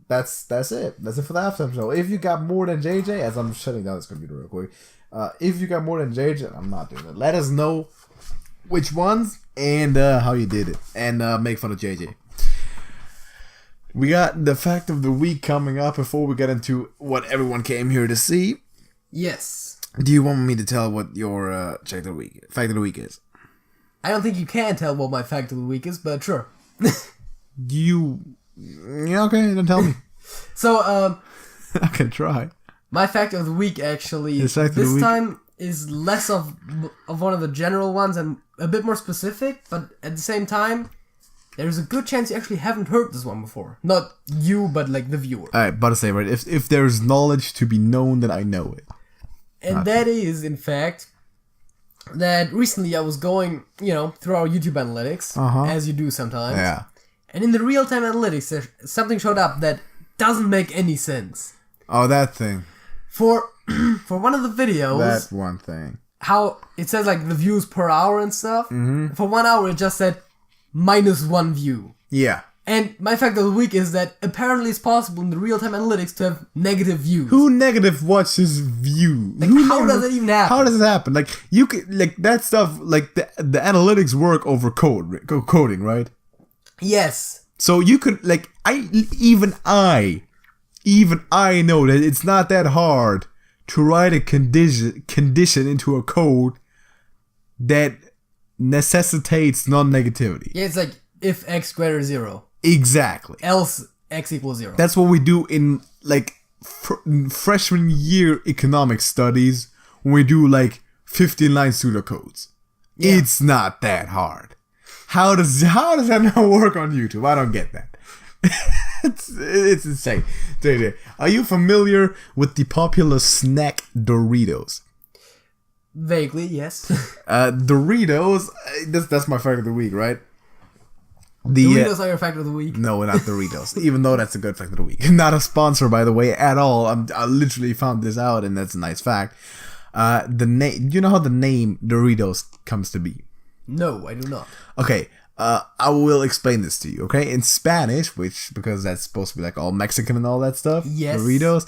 That's it. That's it for the halftime show. If you got more than JJ, as I'm shutting down this computer real quick, if you got more than JJ, I'm not doing it. Let us know which ones and how you did it. And make fun of JJ. We got the fact of the week coming up before we get into what everyone came here to see. Yes. Do you want me to tell what your fact of the week is? I don't think you can tell what my fact of the week is, but sure. Yeah, okay, then tell me. So, I can try. my fact of the week actually This time is less of one of the general ones and a bit more specific, but at the same time, there's a good chance you actually haven't heard this one before. Not you, but like the viewer. Alright, but to say, right, if there's knowledge to be known, then I know it. And that is, in fact, that recently I was going, through our YouTube analytics, as you do sometimes. Yeah. And in the real-time analytics, something showed up that doesn't make any sense. Oh, that thing. For one of the videos, That one thing. how it says like the views per hour and stuff. For 1 hour, it just said -1 view. Yeah. And my fact of the week is that apparently it's possible in the real-time analytics to have negative views. Who negative watches view? Like, how does it even happen? How does it happen? Like, you could, like, that stuff, like, the analytics work over coding, right? Yes. So you could, like, even I know that it's not that hard to write a condition into a code that necessitates non-negativity. Yeah, it's like if x greater than 0. Exactly. Else x equals 0. That's what we do in, like, freshman year economics studies when we do, like, 15-line pseudocodes. Yeah. It's not that hard. How does that not work on YouTube? I don't get that. it's insane. JJ, are you familiar with the popular snack Doritos? Vaguely, yes. Doritos, that's my fact of the week, right? Doritos are your fact of the week? No, not Doritos. Even though that's a good fact of the week. Not a sponsor, by the way, at all. I literally found this out, and that's a nice fact. The name. You know how the name Doritos comes to be? No, I do not. Okay, I will explain this to you. Okay, in Spanish, because that's supposed to be like all Mexican and all that stuff. Yes. Doritos.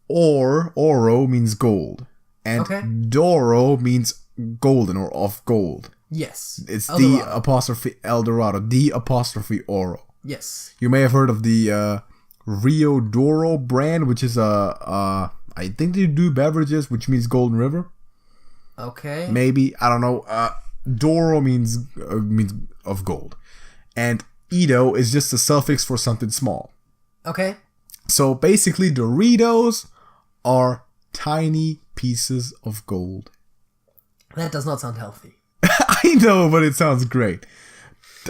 Oro means gold, and Doro means golden or of gold. Yes. It's Eldorado. the apostrophe Eldorado, the apostrophe Oro. Yes. You may have heard of the Rio Doro brand, which is I think they do beverages, which means Golden River. Okay. Maybe, I don't know. Doro means of gold, and Ito is just a suffix for something small. Okay. So basically, Doritos are tiny pieces of gold. That does not sound healthy. I know, but it sounds great.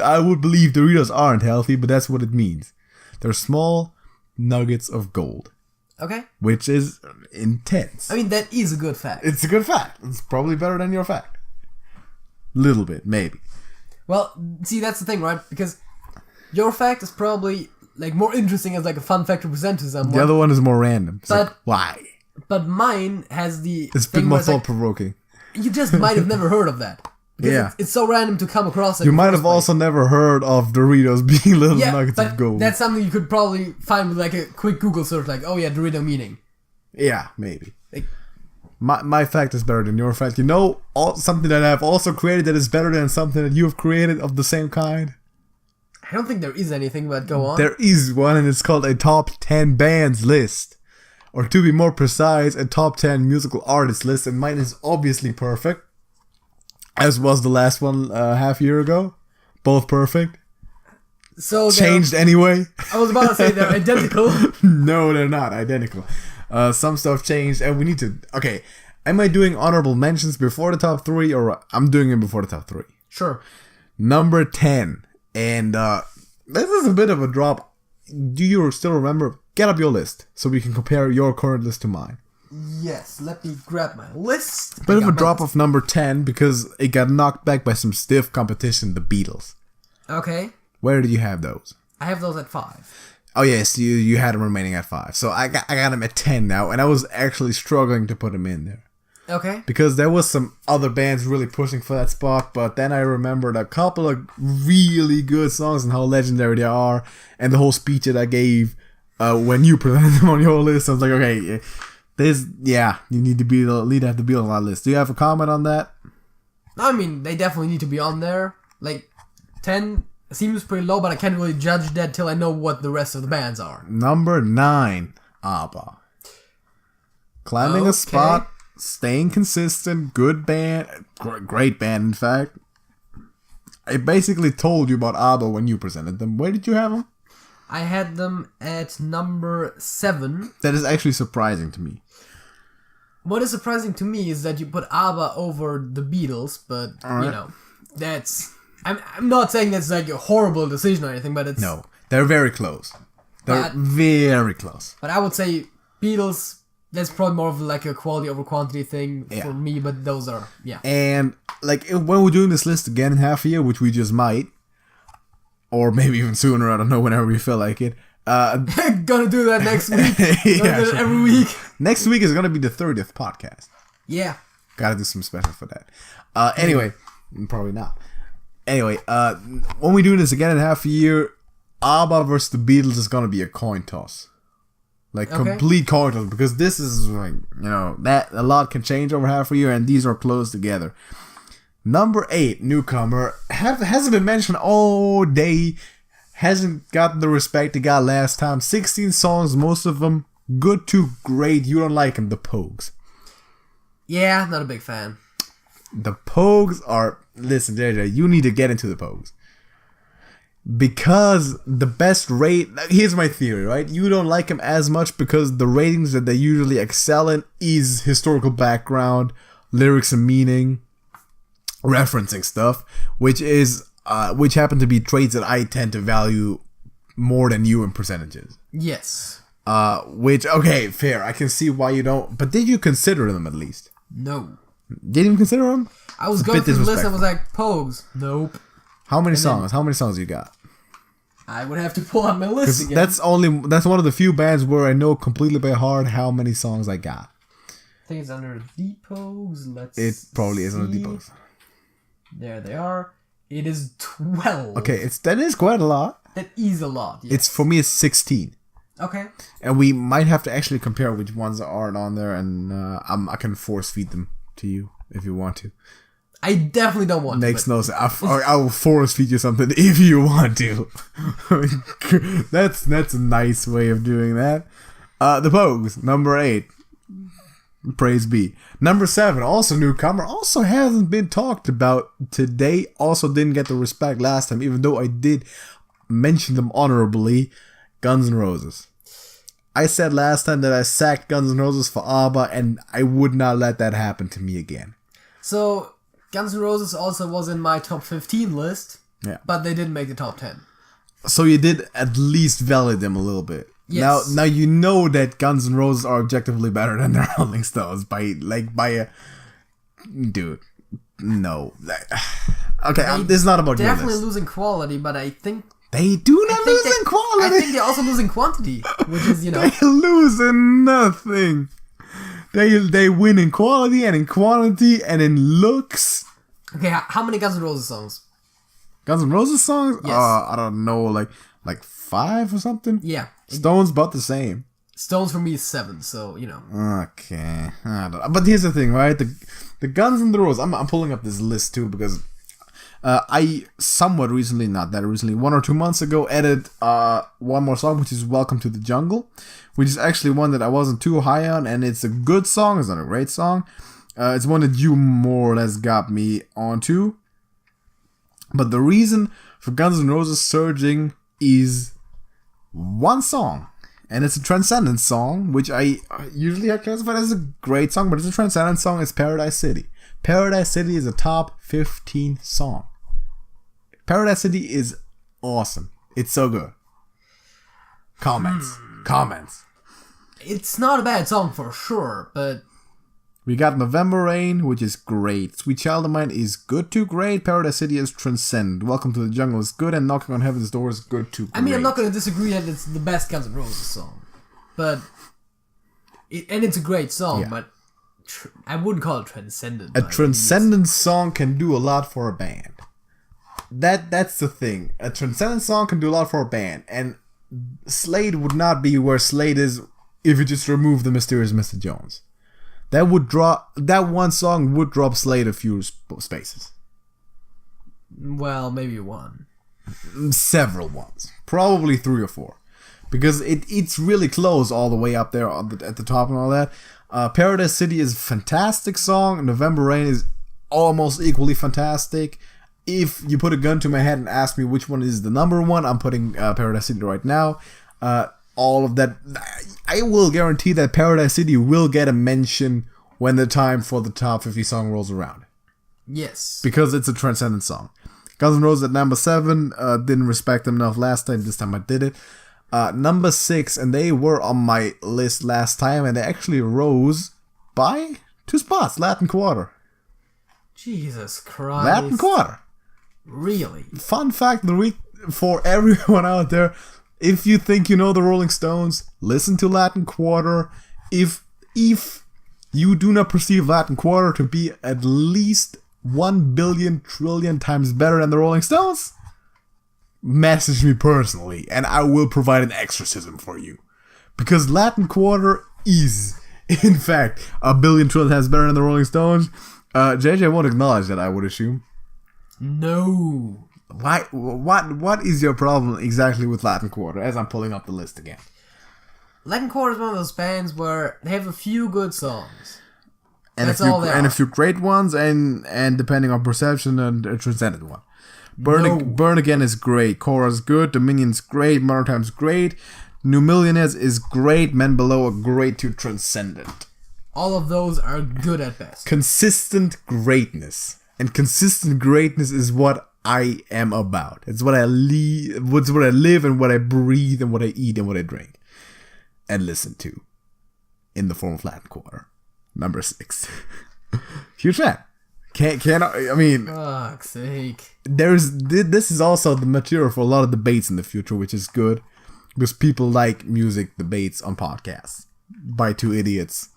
I would believe Doritos aren't healthy, but that's what it means. They're small nuggets of gold. Okay. Which is intense. I mean, that is a good fact. It's a good fact. It's probably better than your fact. Little bit, maybe. Well, see, that's the thing, right? Because your fact is probably like more interesting as like a fun fact to present to someone. The other one is more random. It's But- like, why? But mine has the It's a bit thing more where it's like, thought-provoking. you just might have never heard of that. Because Yeah. it's so random to come across it. You in the might first have place. also never heard of Doritos being little nuggets but of gold. that's something you could probably find with like a quick Google search, like, oh yeah, Dorito meaning. Yeah, maybe. Like, My fact is better than your fact. You know, something that I've also created that is better than something that you have created of the same kind? I don't think there is anything, but go on. There is one, and it's called a top 10 bands list. Or to be more precise, a top 10 musical artists list, and mine is obviously perfect. As was the last one half year ago. Both perfect. So Changed anyway. I was about to say they're identical. No, they're not identical. Some stuff changed, and we need to... Okay, am I doing honorable mentions before the top 3, or I'm doing it before the top 3? Sure. Number 10, and this is a bit of a drop. Do you still remember? Get up your list so we can compare your current list to mine. Yes, let me grab my list. Bit of a drop of number 10 because it got knocked back by some stiff competition, the Beatles. Okay. Where did you have those? I have those at 5. Oh yes, you had them remaining at 5. So I got them at 10 now, and I was actually struggling to put them in there. Okay. Because there was some other bands really pushing for that spot, but then I remembered a couple of really good songs and how legendary they are, and the whole speech that I gave when you presented them on your list. I was like, okay, you need to have the Beatles on that list. Do you have a comment on that? I mean, they definitely need to be on there. Like, 10 seems pretty low, but I can't really judge that till I know what the rest of the bands are. Number 9, ABBA. Climbing a spot, staying consistent, good band, great band in fact. I basically told you about ABBA when you presented them. Where did you have them? I had them at number 7. That is actually surprising to me. What is surprising to me is that you put ABBA over the Beatles, but, right. you know, that's... I'm not saying that's like a horrible decision or anything, but it's... No, they're very close. They're very close. But I would say Beatles, that's probably more of like a quality over quantity thing for me, but those are, And, like, when we're doing this list again in half a year, which we just might, or maybe even sooner, I don't know, whenever we feel like it. Gonna do that next week. Gonna do it every week. Next week is gonna be the 30th podcast. Yeah. Gotta do some special for that. Anyway, probably not. Anyway, when we do this again in half a year, ABBA versus the Beatles is gonna be a coin toss. Like, complete coin toss, because this is, like, you know, that a lot can change over half a year, and these are close together. Number 8, newcomer, hasn't been mentioned all day, hasn't gotten the respect it got last time. 16 songs, most of them good to great. You don't like them, the Pogues. Yeah, not a big fan. The Pogues are... Listen, JJ, you need to get into the Pogues. Because the best rate... Here's my theory, right? You don't like them as much because the ratings that they usually excel in is historical background, lyrics and meaning, referencing stuff, which happen to be traits that I tend to value more than you in percentages. Yes. Okay, fair. I can see why you don't... But did you consider them at least? No. Didn't even consider them? I was going through the list and I was like, Pogues. Nope. How many songs? How many songs you got? I would have to pull out my list again. That's one of the few bands where I know completely by heart how many songs I got. I think it's under the Pogues. It probably is under the Pogues. There they are. It is 12. Okay, that is quite a lot. That is a lot. Yes. For me, it's 16. Okay. And we might have to actually compare which ones aren't on there, and I can force feed them to you if you want to. I definitely don't want Makes no sense. I will force feed you something if you want to. That's a nice way of doing that. The Pogues, number 8. Praise be. Number 7, also newcomer, also hasn't been talked about today. Also didn't get the respect last time, even though I did mention them honorably. Guns N' Roses. I said last time that I sacked Guns N' Roses for ABBA, and I would not let that happen to me again. So, Guns N' Roses also was in my top 15 list, but they didn't make the top 10. So you did at least validate them a little bit. Yes. Now you know that Guns N' Roses are objectively better than the Rolling Stones by a... Dude, no. Okay, this is not about definitely losing quality, but I think... They do not lose in quality. I think they're also losing quantity, which is, you know... They lose in nothing. They win in quality and in quantity and in looks. Okay, how many Guns N' Roses songs? Guns N' Roses songs? Yes. I don't know, like 5 or something? Yeah. Stones about the same. Stones for me is 7, so, you know. Okay. But here's the thing, right? The Guns N' Roses, I'm pulling up this list too because I somewhat recently, not that recently, 1 or 2 months ago, added one more song, which is Welcome to the Jungle, which is actually one that I wasn't too high on, and it's a good song. It's not a great song. It's one that you more or less got me onto. But the reason for Guns N' Roses surging is one song. And it's a Transcendence song, which I usually have classified as a great song, but it's a Transcendence song. It's Paradise City. Paradise City is a top 15 song. Paradise City is awesome. It's so good. Comments. Comments. It's not a bad song for sure, but... We got November Rain, which is great. Sweet Child of Mine is good to great. Paradise City is transcendent. Welcome to the Jungle is good, and Knocking on Heaven's Door is good to great. I mean, I'm not going to disagree that it's the best Guns N' Roses song. But... and it's a great song, but... I wouldn't call it transcendent. A transcendent song can do a lot for a band. That's the thing. A transcendent song can do a lot for a band, and Slade would not be where Slade is if you just remove the Mysterious Mr. Jones. That one song would drop Slade a few spaces. Well, maybe one. Several ones. Probably 3 or 4. Because it's really close all the way up there at the top and all that. Paradise City is a fantastic song. November Rain is almost equally fantastic. If you put a gun to my head and ask me which one is the number one, I'm putting Paradise City right now. All of that, I will guarantee that Paradise City will get a mention when the time for the top 50 song rolls around. Yes. Because it's a transcendent song. Guns N' Roses at number 7, didn't respect them enough last time, this time I did it. Number 6, and they were on my list last time, and they actually rose by 2 spots, Latin Quarter. Jesus Christ. Latin Quarter. Really? Fun fact of the week for everyone out there. If you think you know the Rolling Stones, listen to Latin Quarter. If you do not perceive Latin Quarter to be at least 1 billion trillion times better than the Rolling Stones, message me personally and I will provide an exorcism for you. Because Latin Quarter is, in fact, 1 billion trillion times better than the Rolling Stones. JJ won't acknowledge that, I would assume. No. Why? What is your problem exactly with Latin Quarter? As I'm pulling up the list again, Latin Quarter is one of those bands where they have a few good songs, and a few great ones, and depending on perception, and a transcendent one. Burn Again is great. Cora's good. Dominion's great. Modern Time's great. New Millionaires is great. Men Below are great to transcendent. All of those are good at best. Consistent greatness, and consistent greatness is what I am about. It's what I live and what I breathe and what I eat and what I drink and listen to in the form of Latin Quarter. Number 6. Huge fan. I mean, fuck's sake. This is also the material for a lot of debates in the future, which is good because people like music debates on podcasts by 2 idiots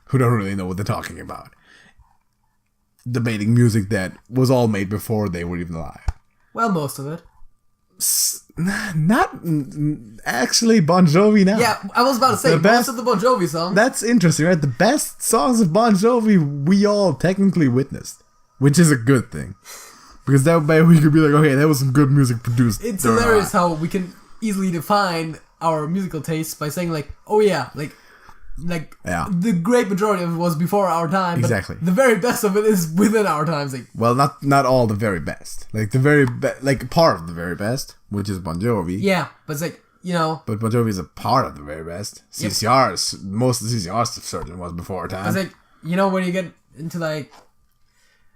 who don't really know what they're talking about. Debating music that was all made before they were even alive. Well, most of it. Not actually Bon Jovi now. Yeah, I was about to say, most of the Bon Jovi songs. That's interesting, right? The best songs of Bon Jovi we all technically witnessed, which is a good thing. Because that way we could be like, okay, that was some good music produced. It's hilarious how we can easily define our musical tastes by saying like, oh yeah, the great majority of it was before our time. Exactly. But the very best of it is within our times. Like, well, not all the very best. Like the very part of the very best, which is Bon Jovi. Yeah, but it's like, you know. But Bon Jovi is a part of the very best. CCR's, most of the CCR's stuff certainly was before our time. It's like, you know, when you get into like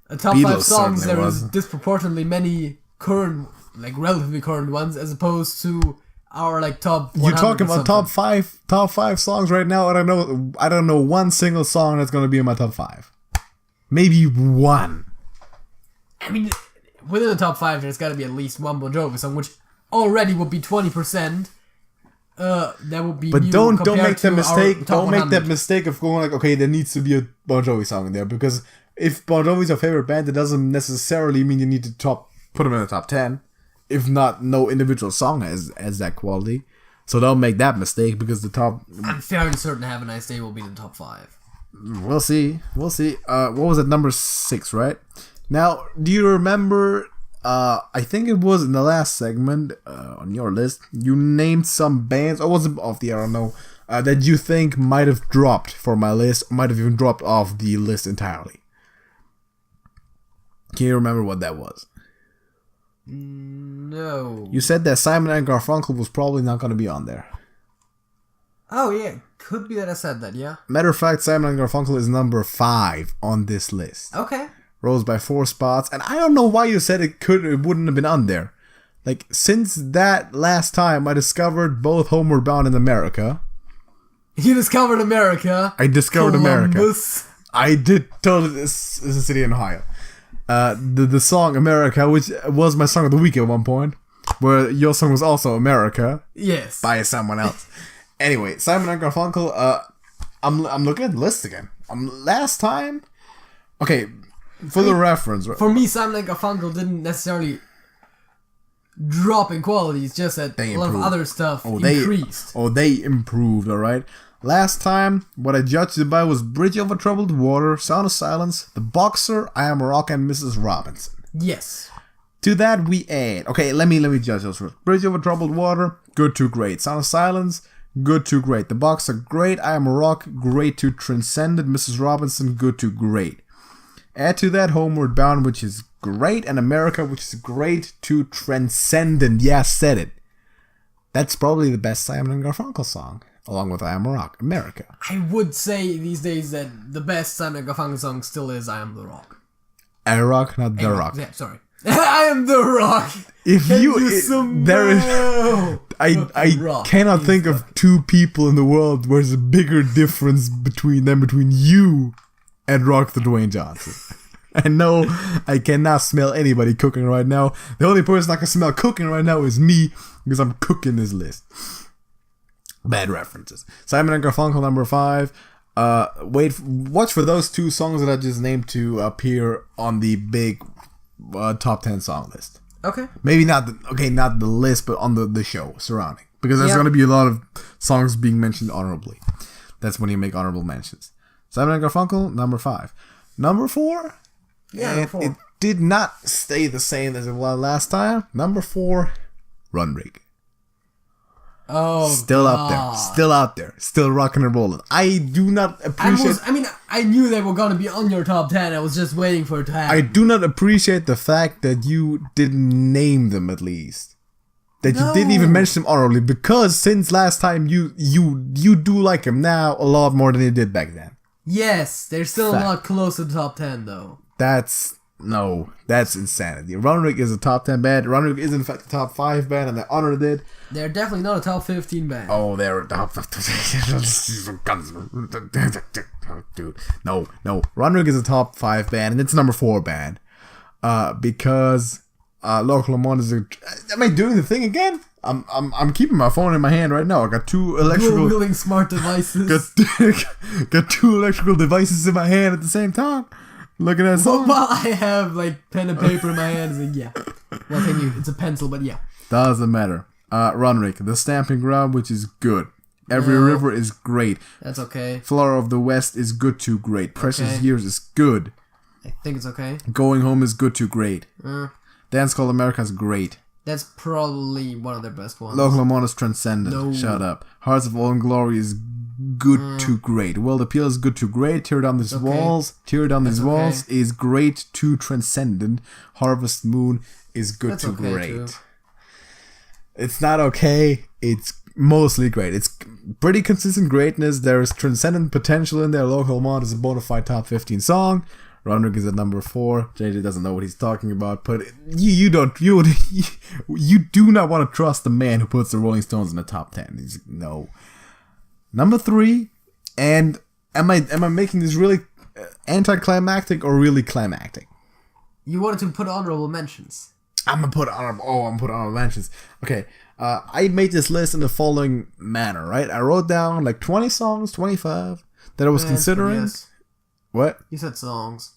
a top Beatles 5 songs, there was is disproportionately many current, like relatively current ones, as opposed to our like top 100. You're talking about top five songs right now. I don't know one single song that's gonna be in my top 5. Maybe one. I mean, within the top 5, there's got to be at least one Bon Jovi song, which already would be 20%. That would be. But don't make that mistake. Don't make that mistake of going like, okay, there needs to be a Bon Jovi song in there, because if Bon Jovi's your favorite band, it doesn't necessarily mean you need to put them in the top 10. If not, no individual song has that quality. So don't make that mistake, because the top... I'm fairly certain Have a Nice Day will be in the top 5. We'll see. What was it? Number 6, right? Now, do you remember... I think it was in the last segment on your list, you named some bands, or was it off the air, I don't know, that you think might have dropped for my list, might have even dropped off the list entirely. Can you remember what that was? No. You said that Simon and Garfunkel was probably not going to be on there. Oh yeah, could be that I said that, yeah. Matter of fact, Simon and Garfunkel is number 5 on this list. Okay. Rose by 4 spots, and I don't know why you said it wouldn't have been on there. Like, since that last time, I discovered both Homeward Bound and America. You discovered America. I discovered Columbus. America. I did totally. This is a city in Ohio. The song America, which was my song of the week at one point, where your song was also America. Yes. By someone else. Anyway, Simon and Garfunkel. I'm looking at the list again. Last time. Okay, for the reference. For me, Simon and Garfunkel didn't necessarily drop in quality. It's just that a lot of other stuff increased. They improved. All right. Last time, what I judged it by was Bridge Over Troubled Water, Sound of Silence, The Boxer, I Am a Rock, and Mrs. Robinson. Yes. To that we add. Okay, let me judge those first. Bridge Over Troubled Water, good to great. Sound of Silence, good to great. The Boxer, great. I Am a Rock, great to transcendent. Mrs. Robinson, good to great. Add to that Homeward Bound, which is great, and America, which is great to transcendent. Yeah, said it. That's probably the best Simon and Garfunkel song. Along with I Am a Rock, America. I would say these days that the best Simon and Garfunkel song still is I Am the Rock. A Rock, not The Rock. Yeah, sorry. I Am the Rock. If I cannot think of two people in the world where there's a bigger difference between you and Rock the Dwayne Johnson. I know I cannot smell anybody cooking right now. The only person I can smell cooking right now is me because I'm cooking this list. Bad references. Simon and Garfunkel number 5. Watch for those two songs that I just named to appear on the big top 10 song list. Okay. Maybe not the list, but on the show surrounding, because there's going to be a lot of songs being mentioned honorably. That's when you make honorable mentions. Simon and Garfunkel number 5. Number 4. Yeah, number 4. It did not stay the same as it was last time. Number 4. Run Rig. Oh, still up there, still rocking and rolling. I do not appreciate. I knew they were gonna be on your top 10. I was just waiting for it to happen. I do not appreciate the fact that you didn't name them at least. That you didn't even mention them honorably, because since last time you do like them now a lot more than you did back then. Yes, they're still not close to the top 10 though. That's insanity. Run Rig is a top 10 band. Run Rig is in fact a top 5 band, and they honored it. They're definitely not a top 15 band. Oh, they're a top 15. Dude, no. Run Rig is a top 5 band, and it's number 4 band. Because Local Lamont is a. Am I doing the thing again? I'm keeping my phone in my hand right now. I got two electrical. Wielding smart devices. got two electrical devices in my hand at the same time. Looking at something. Well, I have like pen and paper in my hands, and yeah. Well, thank you. It's a pencil, but yeah. Doesn't matter. Run Rig, The Stamping Ground, which is good. Every River is great. That's okay. Flower of the West is good to great. Precious Years is good. I think it's okay. Going Home is good to great. Dance Called America is great. That's probably one of their best ones. Local Lamont is transcendent. No. Shut up. Hearts of All Glory is good to great. World Appeal is good to great. Tear Down These Walls. Tear Down These Walls is great to transcendent. Harvest Moon is good to great. Too. It's not okay. It's mostly great. It's pretty consistent greatness. There is transcendent potential in there. Local Lamont is a bona fide top 15 song. Run Rig is at number 4. JJ doesn't know what he's talking about, but you do not want to trust the man who puts the Rolling Stones in the top 10. No. Number 3, and am I making this really anticlimactic or really climactic? You wanted to put honorable mentions. I'm gonna put honorable mentions. Okay, I made this list in the following manner, right? I wrote down like 20 songs, 25 that I was considering. Yes. What? You said songs.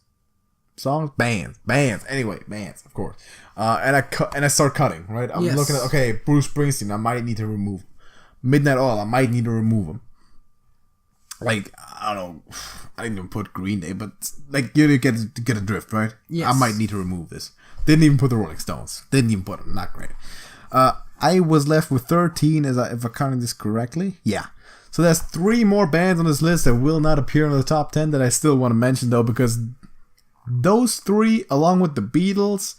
Songs? Bands. Anyway, bands, of course. And I start cutting, right? I'm looking at, okay, Bruce Springsteen, I might need to remove him. Midnight Oil, I might need to remove him. Like, I don't know, I didn't even put Green Day, but like, you get a drift, right? Yes. I might need to remove this. Didn't even put the Rolling Stones. Didn't even put them. Not great. I was left with 13, if I counted this correctly. Yeah. So there's 3 more bands on this list that will not appear in the top 10 that I still want to mention, though, because those 3, along with the Beatles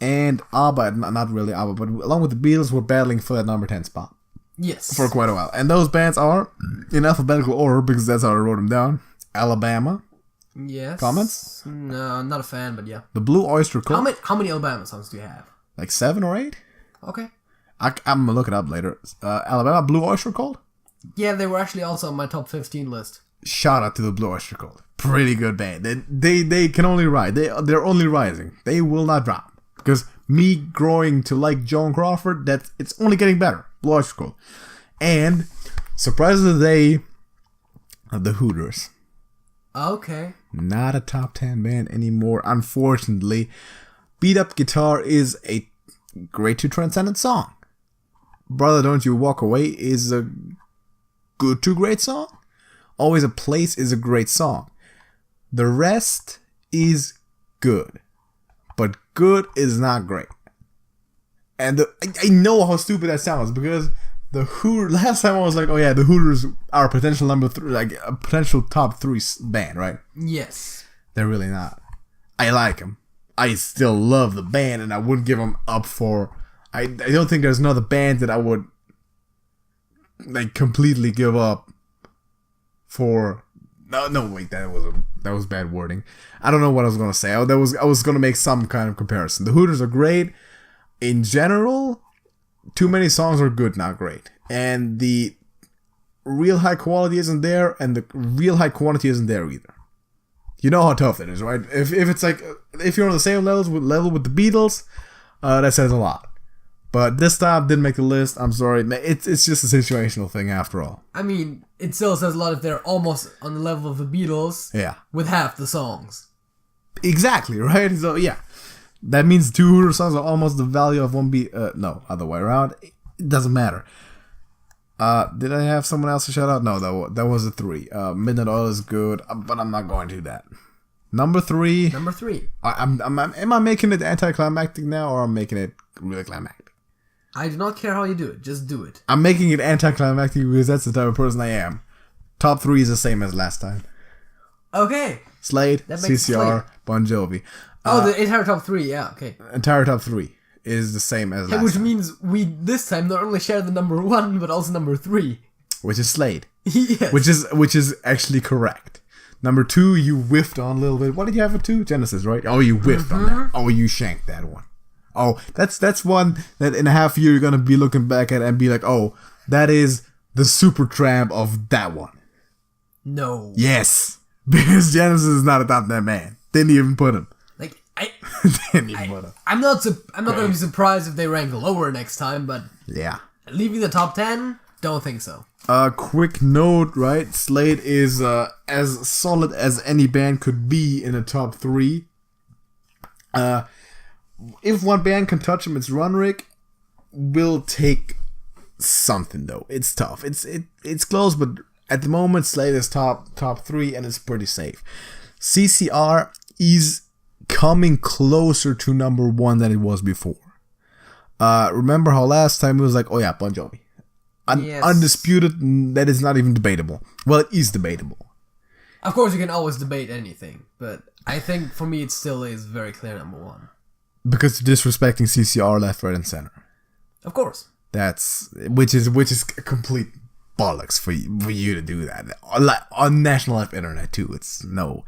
and ABBA, not really ABBA, but along with the Beatles, were battling for that number 10 spot. Yes. For quite a while. And those bands are, in alphabetical order, because that's how I wrote them down, Alabama. Yes. Comments? No, I'm not a fan, but yeah. The Blue Oyster Cult. How many Alabama songs do you have? Like 7 or 8? Okay. I'm gonna look it up later. Alabama Blue Oyster Cult? Yeah, they were actually also on my top 15 list. Shout out to the Blue Oyster Cult. Pretty good band. They can only rise. They're only rising. They will not drop. Because me growing to like Joan Crawford, it's only getting better. Blue Oyster Cult. And surprise of the day, the Hooters. Okay. Not a top 10 band anymore, unfortunately. Beat Up Guitar is a great to transcendent song. Brother, Don't You Walk Away is a good to great song. Always a Place is a great song. The rest is good. But good is not great. And I know how stupid that sounds because the Hooters, last time I was like, oh yeah, the Hooters are a potential number 3, like a potential top 3 band, right? Yes. They're really not. I like them. I still love the band and I wouldn't give them up for... I don't think there's another band that I would like completely give up for. No, wait, that was bad wording. I don't know what I was gonna say. I was gonna make some kind of comparison. The Hooters are great in general. Too many songs are good, not great, and the real high quality isn't there, and the real high quantity isn't there either. You know how tough that is, right? If it's like if you're on the same level with the Beatles, that says a lot. But this time didn't make the list. I'm sorry. It's just a situational thing after all. I mean, it still says a lot if they're almost on the level of the Beatles. Yeah. With half the songs. Exactly, right? So, yeah. That means 2 Hooter songs are almost the value of one no, other way around. It doesn't matter. Did I have someone else to shout out? No, that was a 3. Midnight Oil is good, but I'm not going to do that. Number 3. Am I making it anticlimactic now, or I'm making it really climactic? I do not care how you do it. Just do it. I'm making it anticlimactic because that's the type of person I am. Top 3 is the same as last time. Okay. Slade, CCR, Bon Jovi. The entire top 3, yeah, okay. Entire top 3 is the same as last which time. means we, this time, not only share the number 1, but also number 3. Which is Slade. Yes. Which is actually correct. Number 2, you whiffed on a little bit. What did you have for 2? Genesis, right? Oh, you whiffed on that. Oh, you shanked that one. Oh, that's one that in a half year you're gonna be looking back at and be like, oh, that is the Supertramp of that one. No. Yes, because Genesis is not a top 10 man. Didn't even put him. Like Didn't even put him. I'm not gonna be surprised if they rank lower next time, but yeah, leaving the top 10, don't think so. Quick note, right? Slade is as solid as any band could be in the top 3. If one band can touch him, it's Runrick. Will take something though. It's tough. It's close, but at the moment, Slade is top 3, and it's pretty safe. CCR is coming closer to number 1 than it was before. Remember how last time it was like, oh yeah, Bon Jovi, Yes. undisputed. That is not even debatable. Well, it is debatable. Of course, you can always debate anything, but I think for me, it still is very clear number 1. Because you're disrespecting CCR left, right, and center. Of course. That's which is complete bollocks for you to do that on national life internet too. It's no,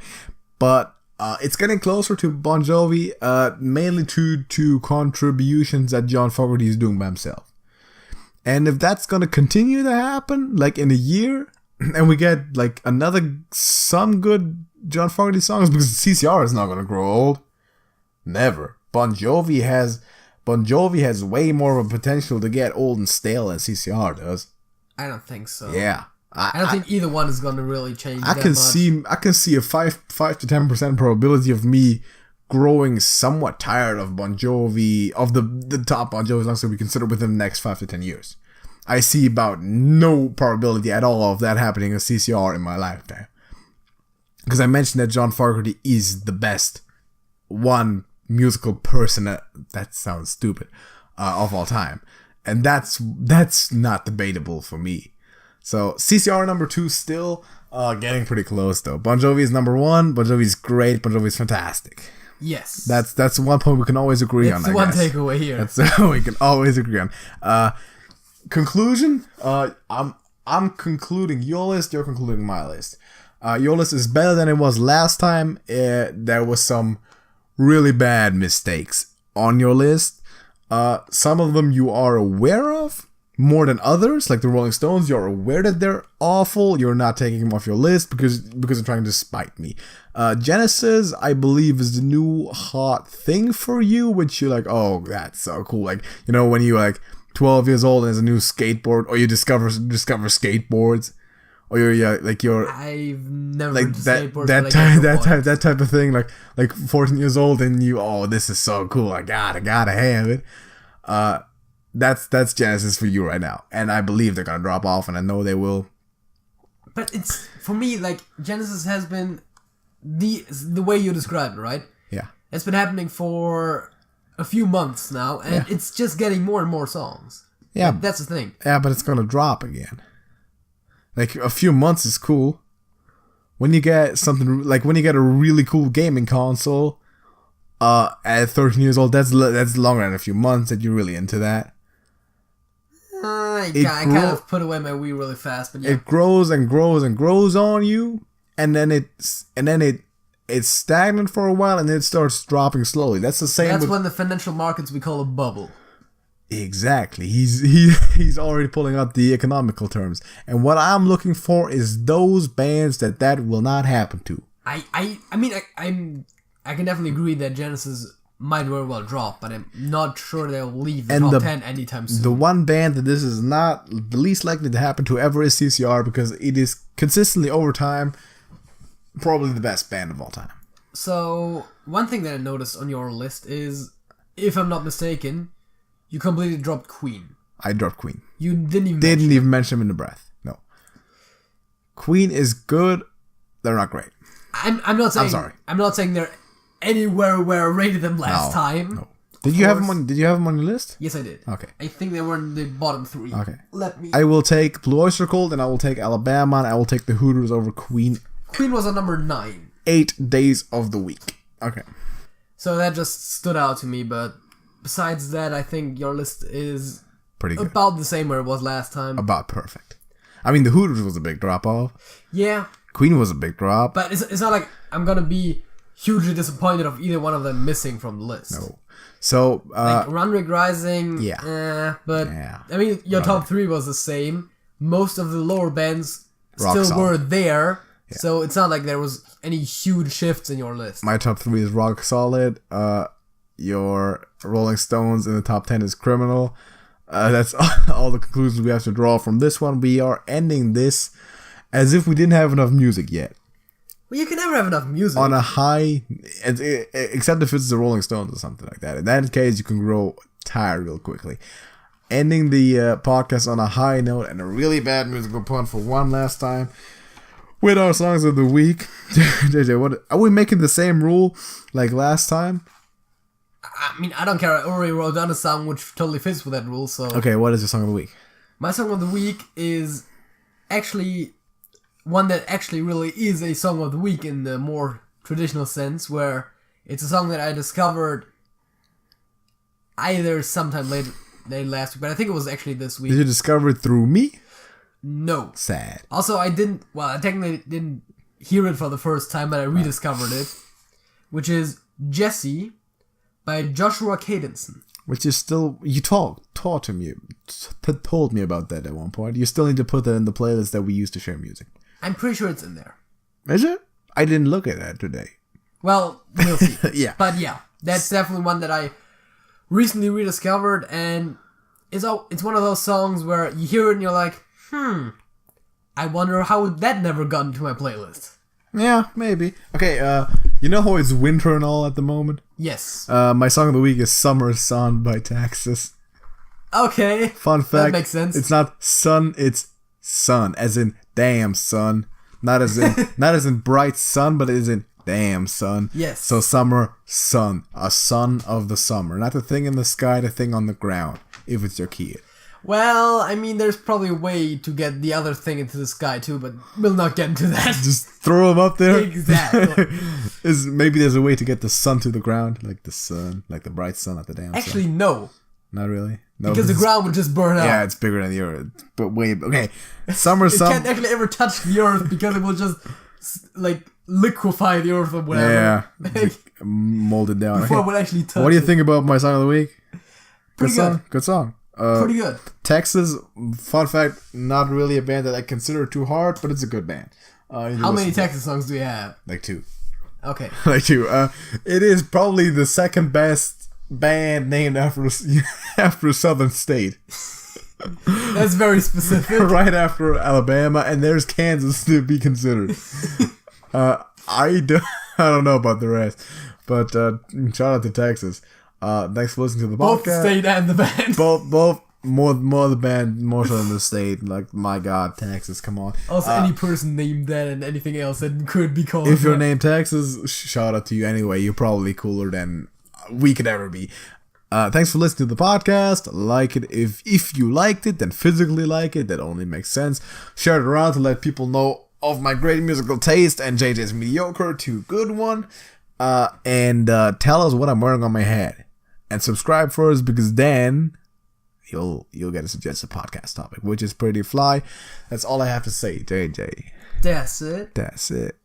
but it's getting closer to Bon Jovi, mainly to contributions that John Fogerty is doing by himself. And if that's gonna continue to happen, like in a year, and we get like some good John Fogerty songs, because CCR is not gonna grow old, never. Bon Jovi has way more of a potential to get old and stale than CCR does. I don't think so. Yeah, I don't think either one is going to really change. I can see a 5 to 10% probability of me growing somewhat tired of Bon Jovi, of the top Bon Jovi songs that we consider within the next 5 to 10 years. I see about no probability at all of that happening in CCR in my lifetime. Because I mentioned that John Fogerty is the best one musical person, that sounds stupid, of all time, and that's not debatable for me. So CCR number 2 still getting pretty close though. Bon Jovi is number 1. Bon Jovi is great. Bon Jovi is fantastic. Yes, that's one point we can always agree on. That's one takeaway here. That's we can always agree on. Conclusion. I'm concluding your list. You're concluding my list. Your list is better than it was last time. There was some really bad mistakes on your list. Some of them you are aware of more than others, like the Rolling Stones. You're aware that they're awful. You're not taking them off your list because they're trying to spite me. Genesis, I believe, is the new hot thing for you, which you're like, oh, that's so cool. Like, you know, when you're like 12 years old and there's a new skateboard, or you discover skateboards, or I've never like been to that skateboards, that but I type get your point. that type of thing, like 14 years old and you, oh, this is so cool, I gotta have it. That's Genesis for you right now, and I believe they're gonna drop off, and I know they will. But it's, for me, like, Genesis has been the way you described it, right? Yeah, It's been happening for a few months now, and it's just getting more and more songs. yeah, That's the thing. yeah, but it's gonna drop again. Like, a few months is cool. When you get something, like when you get a really cool gaming console, at 13 years old, that's longer than a few months that you're really into that. I kind of put away my Wii really fast, but yeah. It grows and grows and grows on you, and then it's stagnant for a while, and then it starts dropping slowly. That's the same. That's when the financial markets we call a bubble. Exactly. He's already pulling out the economical terms, and what I'm looking for is those bands that will not happen to. I mean, I can definitely agree that Genesis might very well drop, but I'm not sure they'll leave the top 10 anytime soon. The one band that this is not the least likely to happen to ever is CCR, because it is consistently over time probably the best band of all time. So, one thing that I noticed on your list is, if I'm not mistaken, you completely dropped Queen. I dropped Queen. You didn't even mention them in the breath. No. Queen is good. They're not great. I'm not saying. I'm sorry. I'm not saying they're anywhere where I rated them last time. No. Did you have them on your list? Yes, I did. Okay. I think they were in the bottom 3. Okay. I I will take Blue Oyster Cult, and I will take Alabama, and I will take the Hooters over Queen. Queen was on number 9. 8 days of the week. Okay. So that just stood out to me, but besides that, I think your list is Pretty good. about the same where it was last time. About perfect. I mean, the Hooters was a big drop off. Yeah. Queen was a big drop. But it's not like I'm gonna be hugely disappointed of either one of them missing from the list. No. So, like Runrig Rising, but Yeah. I mean, your top 3 was the same. Most of the lower bands Rock still solid. were there, so it's not like there was any huge shifts in your list. my top 3 is Rock Solid. Your Rolling Stones in the top 10 is Criminal. That's all the conclusions we have to draw from this one. We are ending this as if we didn't have enough music yet. Well, you can never have enough music. On a high, except if it's the Rolling Stones or something like that. In that case, you can grow tired real quickly. Ending the podcast on a high note and a really bad musical pun for one last time with our songs of the week. JJ, what are we making the same rule like last time? I mean, I don't care. I already wrote down a song which totally fits with that rule, so... Okay, what is your song of the week? My song of the week is actually one that actually really is a song of the week in the more traditional sense, where it's a song that I discovered either sometime late last week, but I think it was actually this week. Did you discover it through me? No. Sad. Also, I technically didn't hear it for the first time, but I rediscovered it, which is Jesse by Joshua Cadenson. Which is still, you told me about that at one point. You still need to put that in the playlist that we use to share music. I'm pretty sure it's in there. Is it? I didn't look at that today. Well, we'll see. Yeah. But yeah, that's definitely one that I recently rediscovered, and it's one of those songs where you hear it and you're like, I wonder how that never got into my playlist. Yeah, maybe. Okay, you know how it's winter and all at the moment? Yes. My song of the week is Summer Sun by Taxes. Okay. Fun fact. That makes sense. It's not sun, it's sun, as in damn sun. Not as in bright sun, but it is in damn sun. Yes. So Summer Sun, a sun of the summer. Not the thing in the sky, the thing on the ground, if it's your kid. Well, I mean, there's probably a way to get the other thing into the sky too, but we'll not get into that. Just throw them up there. Exactly. Maybe there's a way to get the sun to the ground, like the sun, like the bright sun at the damn Actually, sun. no. Not really. No, Because the ground would just burn out. Yeah, it's bigger than the earth. But wait, okay. Summer Sun. It can't actually ever touch the earth because it will just, like, liquefy the earth or whatever. Yeah. Mold it down. Before Okay. it would actually touch What do you it. think about my song of the week? Pretty good. Good song. Pretty good. Texas, fun fact, not really a band that I consider too hard, but it's a good band. How many Texas songs do you have? Like 2. Okay. Like 2. It is probably the second best band named after a southern state. That's very specific. Right after Alabama, and there's Kansas to be considered. I don't know about the rest, but shout out to Texas. Thanks for listening to the Both podcast. the state and the band. Both more the band, more so than the state. Like, my God, Texas, come on. Also, any person named that and anything else that could be called. If you're named Texas, shout out to you anyway. You're probably cooler than we could ever be. Thanks for listening to the podcast. Like it if you liked it, then physically like it. That only makes sense. Share it around to let people know of my great musical taste and JJ's mediocre to good one. And tell us what I'm wearing on my head. And subscribe first, because then you'll get a suggested podcast topic, which is pretty fly. That's all I have to say, JJ. That's it. That's it.